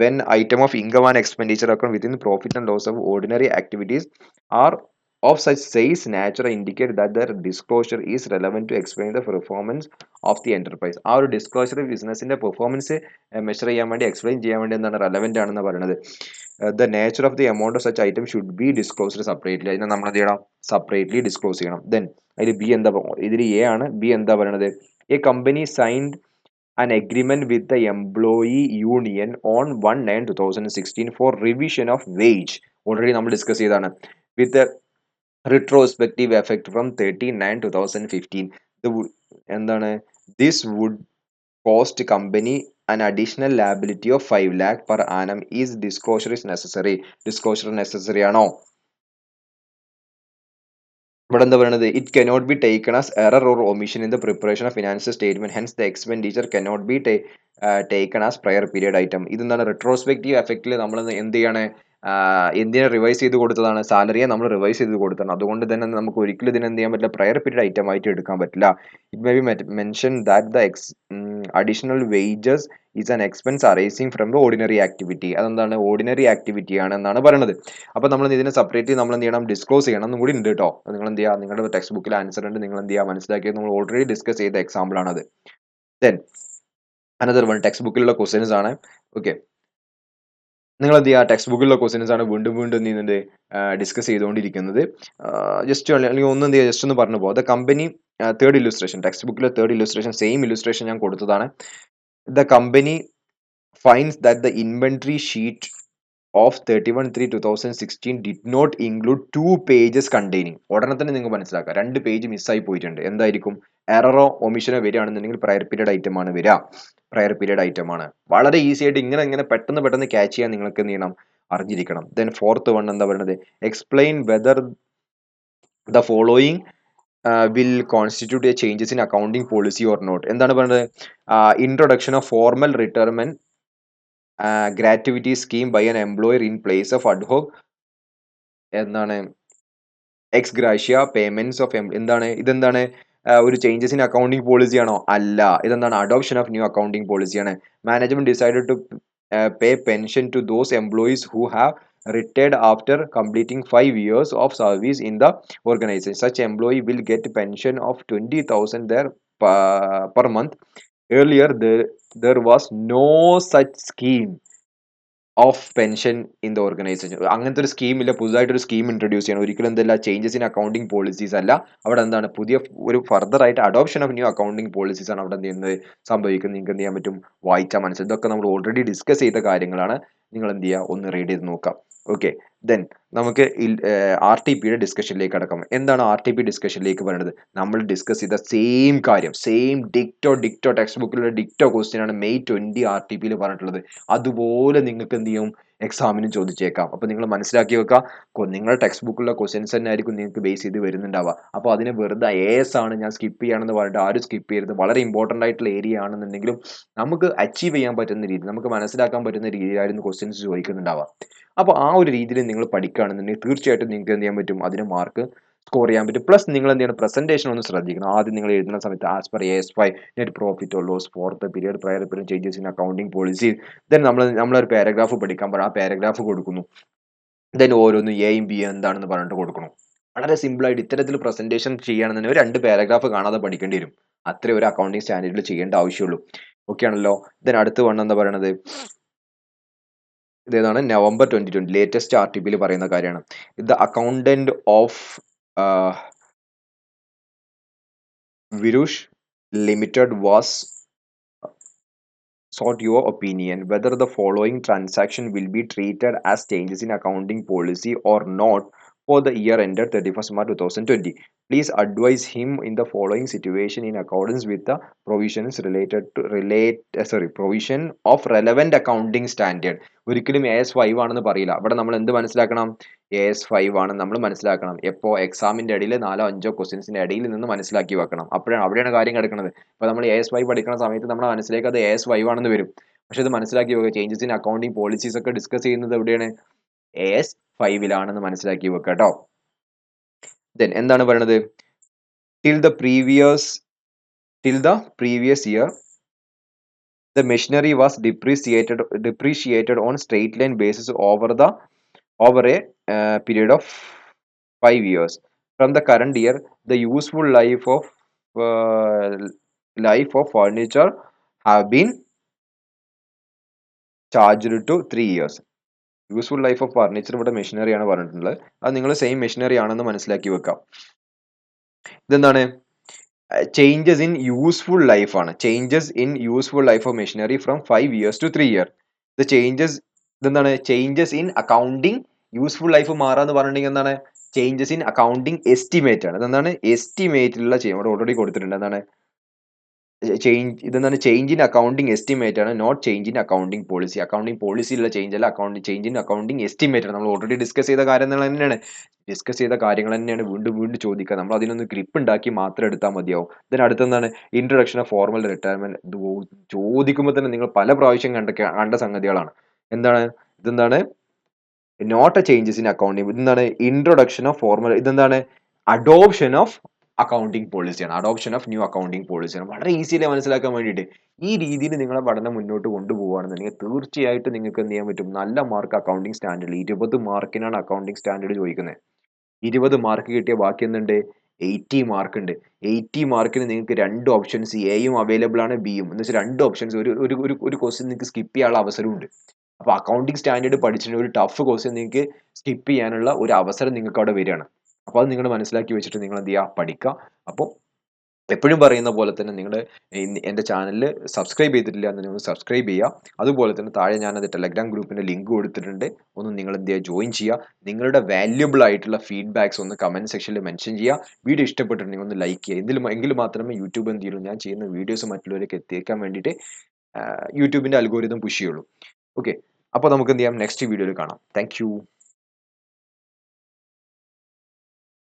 When item of income and expenditure account within profit and loss of ordinary activities are of such size nature indicate that their disclosure is relevant to explain the performance of the enterprise. ആ ഒരു disclosure ബിസിനസിന്റെ performance measure ചെയ്യാൻ വേണ്ടി, explain ചെയ്യാൻ വേണ്ടി എന്താണ്? Relevant ആണെന്ന് പറയുന്നത്. The nature of the amount of such item should be disclosed separately. അതിനെ നമ്മൾ എന്ത് ചെയ്യണം? സെപ്പറേറ്റ്ലി ഡിസ്ക്ലോസ് ചെയ്യണം. ദെൻ അതിൽ ബി എന്താ? ഇതിൽ എ ആണ്. ബി എന്താ പറയണത്? A company signed an agreement with the employee union on 1/9/2016 for revision of wage. Already നമ്മൾ ഡിസ്കസ് ചെയ്താണ്. With the retrospective effect from 13/9/2015. എന്താണ്? This would cost company an additional liability of 5 lakh per annum. Is disclosure is necessary? Disclosure necessary ആണോ? ഇവിടെ എന്താ പറയുന്നത്? It cannot be taken as error or omission in the preparation of financial statement. Hence the expenditure cannot be taken as prior period item. ഇതെന്താണ്? Retrospective എഫക്റ്റിൽ നമ്മൾ എന്ത് ചെയ്യാണ്? എന്തിനെ റിവൈസ് ചെയ്ത് കൊടുത്തതാണ്? സാലറിയെ നമ്മൾ റിവൈസ് ചെയ്ത് കൊടുത്തതാണ്. അതുകൊണ്ട് തന്നെ നമുക്ക് ഒരിക്കലും ഇതിനെ എന്ത് ചെയ്യാൻ പറ്റില്ല? പ്രയർ പീരീഡ് ഐറ്റം ആയിട്ട് എടുക്കാൻ പറ്റില്ല. It may be mention that additional wages is an expense arising from the ordinary activity. അതെന്താണ്? ഓർഡിനറി ആക്ടിവിറ്റി ആണ് എന്നാണ് പറയുന്നത്. അപ്പോൾ നമ്മൾ ഇതിനെ സെപ്പറേറ്റ് നമ്മൾ എന്ത് ചെയ്യണം? ഡിസ്ക്ലോസ് ചെയ്യണം എന്നും കൂടി ഉണ്ട് കേട്ടോ. നിങ്ങൾ എന്ത് ചെയ്യുക? നിങ്ങളുടെ ടെക്സ്റ്റ് ബുക്കിൽ ആൻസർ ഉണ്ട്. നിങ്ങൾ എന്ത് ചെയ്യുക? മനസ്സിലാക്കിയത് നമ്മൾ ഓൾറെഡി ഡിസ്കസ് ചെയ്ത എക്സാമ്പിൾ ആണത്. ദെൻ അനദർ വൺ ടെക്സ്റ്റ് ബുക്കിലുള്ള ക്വസ്റ്റ്യൻസ് ആണ്. ഓക്കെ, നിങ്ങൾ എന്ത് ചെയ്യുക? ടെക്സ്റ്റ് ബുക്കിലുള്ള ക്വസ്റ്റ്യൻസ് ആണ് വീണ്ടും വീണ്ടും എന്ത് ചെയ്യുന്നത്? ഡിസ്കസ് ചെയ്തുകൊണ്ടിരിക്കുന്നത്. ജസ്റ്റ് അല്ലെങ്കിൽ ഒന്ന് എന്ത് ചെയ്യുക? ജസ്റ്റ് ഒന്ന് പറഞ്ഞു പോകും. The company third illustration, text ബുക്കിലെ തേർഡ് ഇല്ലുസ്ട്രേഷൻ, സെയിം ഇല്ലുസ്ട്രേഷൻ ഞാൻ കൊടുത്തതാണ്. The company finds that the inventory sheet of 31/3/2016 did not include 2 pages containing. ഉടനെ തന്നെ നിങ്ങൾക്ക് മനസ്സിലാക്കാം 2 പേജ് മിസ്സായി പോയിട്ടുണ്ട്. എന്തായിരിക്കും? എററോ ഒമിഷനോ വരികയാണെന്നുണ്ടെങ്കിൽ പ്രയർ പീരീഡ് ഐറ്റം ആണ് വരിക. പ്രയർ പീരീഡ് ഐറ്റം ആണ്. വളരെ ഈസി ആയിട്ട് ഇങ്ങനെ പെട്ടെന്ന് ക്യാച്ച് ചെയ്യാൻ നിങ്ങൾക്ക് എന്ത് ചെയ്യണം? അറിഞ്ഞിരിക്കണം. ദെൻ ഫോർത്ത് വൺ എന്താ പറയുന്നത്? Explain whether the following will constitute a changes in accounting policy or not. എന്താണ് പറയുന്നത്? Introduction of formal retirement gratuity scheme by an employer in place of ad hoc എന്താണ് എക്സ് ഗ്രാഷ്യ പേയ്മെന്റ്സ് ഓഫ് എന്താണ് ഇതെന്താണ്? ഒരു changes in accounting policy ആണോ? അല്ല. ഇതെന്താണ്? Adoption of new accounting പോളിസിയാണ്. Management decided to pay pension to those employees who have retired after completing 5 years of service in the organization. Such employee will get pension of 20,000 per month. Earlier, there was no such scheme of pension in the organisation. അങ്ങനത്തെ ഒരു സ്കീമില്ല. പുതുതായിട്ടൊരു scheme introduce ചെയ്യണം. ഒരിക്കലും എന്തല്ല changes in accounting policies അല്ല. അവിടെ എന്താണ്? പുതിയ ഒരു ഫർദർ ആയിട്ട് adoption of new accounting policies ആണ് അവിടെ എന്ത് ചെയ്യുന്നത്? സംഭവിക്കുന്നത്. നിങ്ങൾക്ക് എന്ത് ചെയ്യാൻ പറ്റും? വായിച്ചാൽ മനസ്സിലാവും. ഇതൊക്കെ നമ്മൾ ഓൾറെഡി ഡിസ്കസ് ചെയ്ത കാര്യങ്ങളാണ്. നിങ്ങൾ എന്ത് ചെയ്യുക? ഒന്ന് റീഡ് ചെയ്ത് നോക്കാം. ഓക്കെ, ദെൻ നമുക്ക് ആർ ടി പിയുടെ ഡിസ്കഷനിലേക്ക് കടക്കാം. എന്താണ് ആർ ടി പി ഡിസ്കഷനിലേക്ക് പറയുന്നത്? നമ്മൾ ഡിസ്കസ് ചെയ്ത സെയിം കാര്യം, സെയിം ഡിക്റ്റോ ടെക്സ്റ്റ് ബുക്കിലുള്ള ഡിക്റ്റോ ക്വസ്റ്റ്യൻ ആണ് May 20 ആർ ടി പിയിൽ പറഞ്ഞിട്ടുള്ളത്. അതുപോലെ നിങ്ങൾക്ക് എന്ത് ചെയ്യും? എക്സാമിനും ചോദിച്ചേക്കാം. അപ്പോൾ നിങ്ങൾ മനസ്സിലാക്കി വെക്കുക. നിങ്ങളുടെ ടെക്സ്റ്റ് ബുക്കിലുള്ള ക്വസ്റ്റ്യൻസ് തന്നെ ആയിരിക്കും നിങ്ങൾക്ക് ബേസ് ചെയ്ത് വരുന്നുണ്ടാവുക. അപ്പോൾ അതിന് വെറുതെ AS ആണ് ഞാൻ സ്കിപ്പ് ചെയ്യുകയാണെന്ന് പറഞ്ഞിട്ട് ആരും സ്കിപ്പ് ചെയ്യരുത്. വളരെ ഇമ്പോർട്ടൻ്റ് ആയിട്ടുള്ള ഏരിയ ആണെന്നുണ്ടെങ്കിലും നമുക്ക് അച്ചീവ് ചെയ്യാൻ പറ്റുന്ന രീതി, നമുക്ക് മനസ്സിലാക്കാൻ പറ്റുന്ന രീതിയിലായിരുന്നു ക്വസ്റ്റ്യൻസ് ചോദിക്കുന്നുണ്ടാവുക. അപ്പോൾ ആ ഒരു രീതിയിൽ നിങ്ങൾ പഠിക്കുകയാണെന്നുണ്ടെങ്കിൽ തീർച്ചയായിട്ടും നിങ്ങൾക്ക് എന്ത് ചെയ്യാൻ പറ്റും? അതിന് മാർക്ക് സ്കോർ ചെയ്യാൻ പറ്റും. പ്ലസ് നിങ്ങൾ എന്ത് ചെയ്യണം? പ്രസന്റേഷൻ ഒന്ന് ശ്രദ്ധിക്കണം. ആദ്യം നിങ്ങൾ എഴുതുന്ന സമയത്ത് as per AS5 net profit or loss for the period prior period changes in accounting policy. Then നമ്മളൊരു പാരഗ്രാഫ് പഠിക്കാൻ പറയും. ആ പാരഗ്രാഫ് കൊടുക്കുന്നു. ദെൻ ഓരോന്ന് എയും ബി എന്താണെന്ന് പറഞ്ഞിട്ട് കൊടുക്കണം. വളരെ സിമ്പിൾ ആയിട്ട് ഇത്തരത്തിൽ പ്രസന്റേഷൻ ചെയ്യുകയാണെന്നുണ്ടെങ്കിൽ ഒരു 2 പാരഗ്രാഫ് കാണാതെ പഠിക്കേണ്ടി വരും. അത്രേ ഒരു അക്കൗണ്ടിങ് സ്റ്റാൻഡേർഡിൽ ചെയ്യേണ്ട ആവശ്യമുള്ളൂ. ഓക്കെ ആണല്ലോ. ദെൻ അടുത്ത വണ്ണം എന്താ പറയണത്? ഇതേതാണ്? November 2020 ലേറ്റസ്റ്റ് ആർ ടി പിയിൽ പറയുന്ന കാര്യമാണ്. The accountant of Virush limited was sought your opinion whether the following transaction will be treated as changes in accounting policy or not for the year ended 31st March 2020. Please advise him in the following situation in accordance with the provisions provision of relevant accounting standard. ഒരിക്കലും AS5 ആണെന്ന് പറയില്ല. അവിടെ നമ്മൾ എന്ത് മനസ്സിലാക്കണം? AS5 ആണ് നമ്മൾ മനസ്സിലാക്കണം. എപ്പോൾ? എക്സാമിന്റെ ഇടയിൽ 4-5 ക്വസ്റ്റ്യൻസിന്റെ ഇടയിൽ നിന്ന് മനസ്സിലാക്കി വെക്കണം. അവിടെയാണ് കാര്യം കിടക്കുന്നത്. ഇപ്പോൾ നമ്മൾ AS5 പഠിക്കുന്ന സമയത്ത് നമ്മുടെ മനസ്സിലേക്ക് അത് AS5 ആണെന്ന് വരും. പക്ഷെ ഇത് മനസ്സിലാക്കി വെക്കുക. ചേഞ്ചസ് ഇൻ അക്കൗണ്ടിങ് പോളിസീസ് ഒക്കെ ഡിസ്കസ് ചെയ്യുന്നത് എവിടെയാണ്? AS5 മനസ്സിലാക്കി വെക്കുക കേട്ടോ. ദെൻ എന്താണ് പറയുന്നത്? Till the previous year the machinery was depreciated on straight line basis over a period of 5 years. From the current year, the useful life of furniture have been charged to 3 years. Useful life of furniture ഇവിടെ machinery ആണ് പറഞ്ഞിട്ടുള്ളത്. അത് നിങ്ങൾ same machinery ആണെന്ന് മനസ്സിലാക്കി വെക്കാം. ഇതെന്താണ്? Changes in useful life ആണ്. Changes in useful life of machinery from 5 years to 3 year. The changes ഇതെന്താണ്? Changes in accounting useful life മാറാന്ന് പറഞ്ഞിട്ടുണ്ടെങ്കിൽ എന്താണ്? ചേഞ്ചസ് ഇൻ അക്കൗണ്ടിങ് എസ്റ്റിമേറ്റ് ആണ്. ഇതെന്താണ്? എസ്റ്റിമേറ്റിലുള്ള ഇവിടെ ഓൾറെഡി കൊടുത്തിട്ടുണ്ട്. എന്താണ്? ഇതെന്താണ്? ചേഞ്ച് ഇൻ അക്കൗണ്ടിങ് എസ്റ്റിമേറ്റ് ആണ്, not change in accounting policy. Accounting പോളിസിയിലുള്ള ചേഞ്ച് അല്ല, ചേഞ്ച് ഇൻ അക്കൗണ്ടിങ് എസ്റ്റിമേറ്റ് ആണ്. നമ്മൾ ഓൾറെഡി ഡിസ്കസ് ചെയ്ത കാര്യങ്ങൾ തന്നെയാണ് വീണ്ടും വീണ്ടും ചോദിക്കുക. നമ്മൾ അതിനൊന്ന് ഗ്രിപ്പ് ഉണ്ടാക്കി മാത്രം എടുത്താൽ മതിയാവും. ഇതിന് അടുത്തെന്താണ്? Introduction of formal retirement. ചോദിക്കുമ്പോൾ തന്നെ നിങ്ങൾ പല പ്രാവശ്യം കണ്ട സംഗതികളാണ്. ഇതെന്താണ്? Note a changes in accounting. ഇതെന്താണ്? Introduction of formal. ഇതെന്താണ്? അഡോപ്ഷൻ ഓഫ് അക്കൗണ്ടിങ് പോളിസിയാണ്. അഡോപ്ഷൻ ഓഫ് ന്യൂ അക്കൗണ്ടിങ് പോളിസിയാണ്. വളരെ ഈസിയല്ലേ മനസ്സിലാക്കാൻ വേണ്ടിയിട്ട്. ഈ രീതിയിൽ നിങ്ങളെ പഠനം മുന്നോട്ട് കൊണ്ടുപോകുകയാണെന്നുണ്ടെങ്കിൽ തീർച്ചയായിട്ടും നിങ്ങൾക്ക് എന്ത് ചെയ്യാൻ പറ്റും? നല്ല മാർക്ക് അക്കൗണ്ടിങ് സ്റ്റാൻഡേർഡിൽ 20 മാർക്കിനാണ് അക്കൗണ്ടിങ് സ്റ്റാൻഡേർഡ് ചോദിക്കുന്നത്. 20 മാർക്ക് കിട്ടിയ ബാക്കി എന്തുണ്ട്? 80 മാർക്ക് ഉണ്ട്. 80 മാർക്കിന് നിങ്ങൾക്ക് 2 ഓപ്ഷൻസ് എയും അവൈലബിൾ ആണ്, ബിയും. എന്ന് വെച്ചാൽ 2 ഓപ്ഷൻസ് ഒരു ഒരു ഒരു ഒരു ക്വസ്റ്റ്യൻ നിങ്ങൾക്ക് സ്കിപ്പ് ചെയ്യാനുള്ള അവസരമുണ്ട്. അപ്പോൾ അക്കൗണ്ടിങ് സ്റ്റാൻഡേർഡ് പഠിച്ചിട്ട് ഒരു ടഫ് ക്വസ്റ്റ്യൻ നിങ്ങൾക്ക് സ്കിപ്പ് ചെയ്യാനുള്ള ഒരു അവസരം നിങ്ങൾക്ക് അവിടെ വരികയാണ്. അപ്പോൾ അത് നിങ്ങൾ മനസ്സിലാക്കി വെച്ചിട്ട് നിങ്ങൾ എന്ത് ചെയ്യുക? പഠിക്കുക. അപ്പോൾ എപ്പോഴും പറയുന്ന പോലെ തന്നെ നിങ്ങളുടെ എൻ്റെ ചാനലിൽ സബ്സ്ക്രൈബ് ചെയ്തിട്ടില്ല എന്നുണ്ടെങ്കിൽ സബ്സ്ക്രൈബ് ചെയ്യുക. അതുപോലെ തന്നെ താഴെ ഞാനത് ടെലഗ്രാം ഗ്രൂപ്പിൻ്റെ ലിങ്ക് കൊടുത്തിട്ടുണ്ട്. ഒന്ന് നിങ്ങൾ എന്ത് ചെയ്യുക? ജോയിൻ ചെയ്യുക. നിങ്ങളുടെ വാല്യുബിൾ ആയിട്ടുള്ള ഫീഡ്ബാക്സ് ഒന്ന് കമൻറ്റ് സെക്ഷനിൽ മെൻഷൻ ചെയ്യുക. വീഡിയോ ഇഷ്ടപ്പെട്ടിട്ടുണ്ടെങ്കിൽ ഒന്ന് ലൈക്ക് ചെയ്യുക. എങ്കിൽ മാത്രമേ യൂട്യൂബ് എന്ത് ചെയ്യുള്ളൂ? ഞാൻ ചെയ്യുന്ന വീഡിയോസ് മറ്റുള്ളവർക്ക് എത്തിക്കാൻ വേണ്ടിയിട്ട് യൂട്യൂബിൻ്റെ അൽഗോരിതം പുഷ് ചെയ്യുള്ളൂ. ഓക്കെ. അപ്പോൾ നമുക്ക് എന്ത് ചെയ്യാം? നെക്സ്റ്റ് വീഡിയോയിൽ കാണാം. Thank you.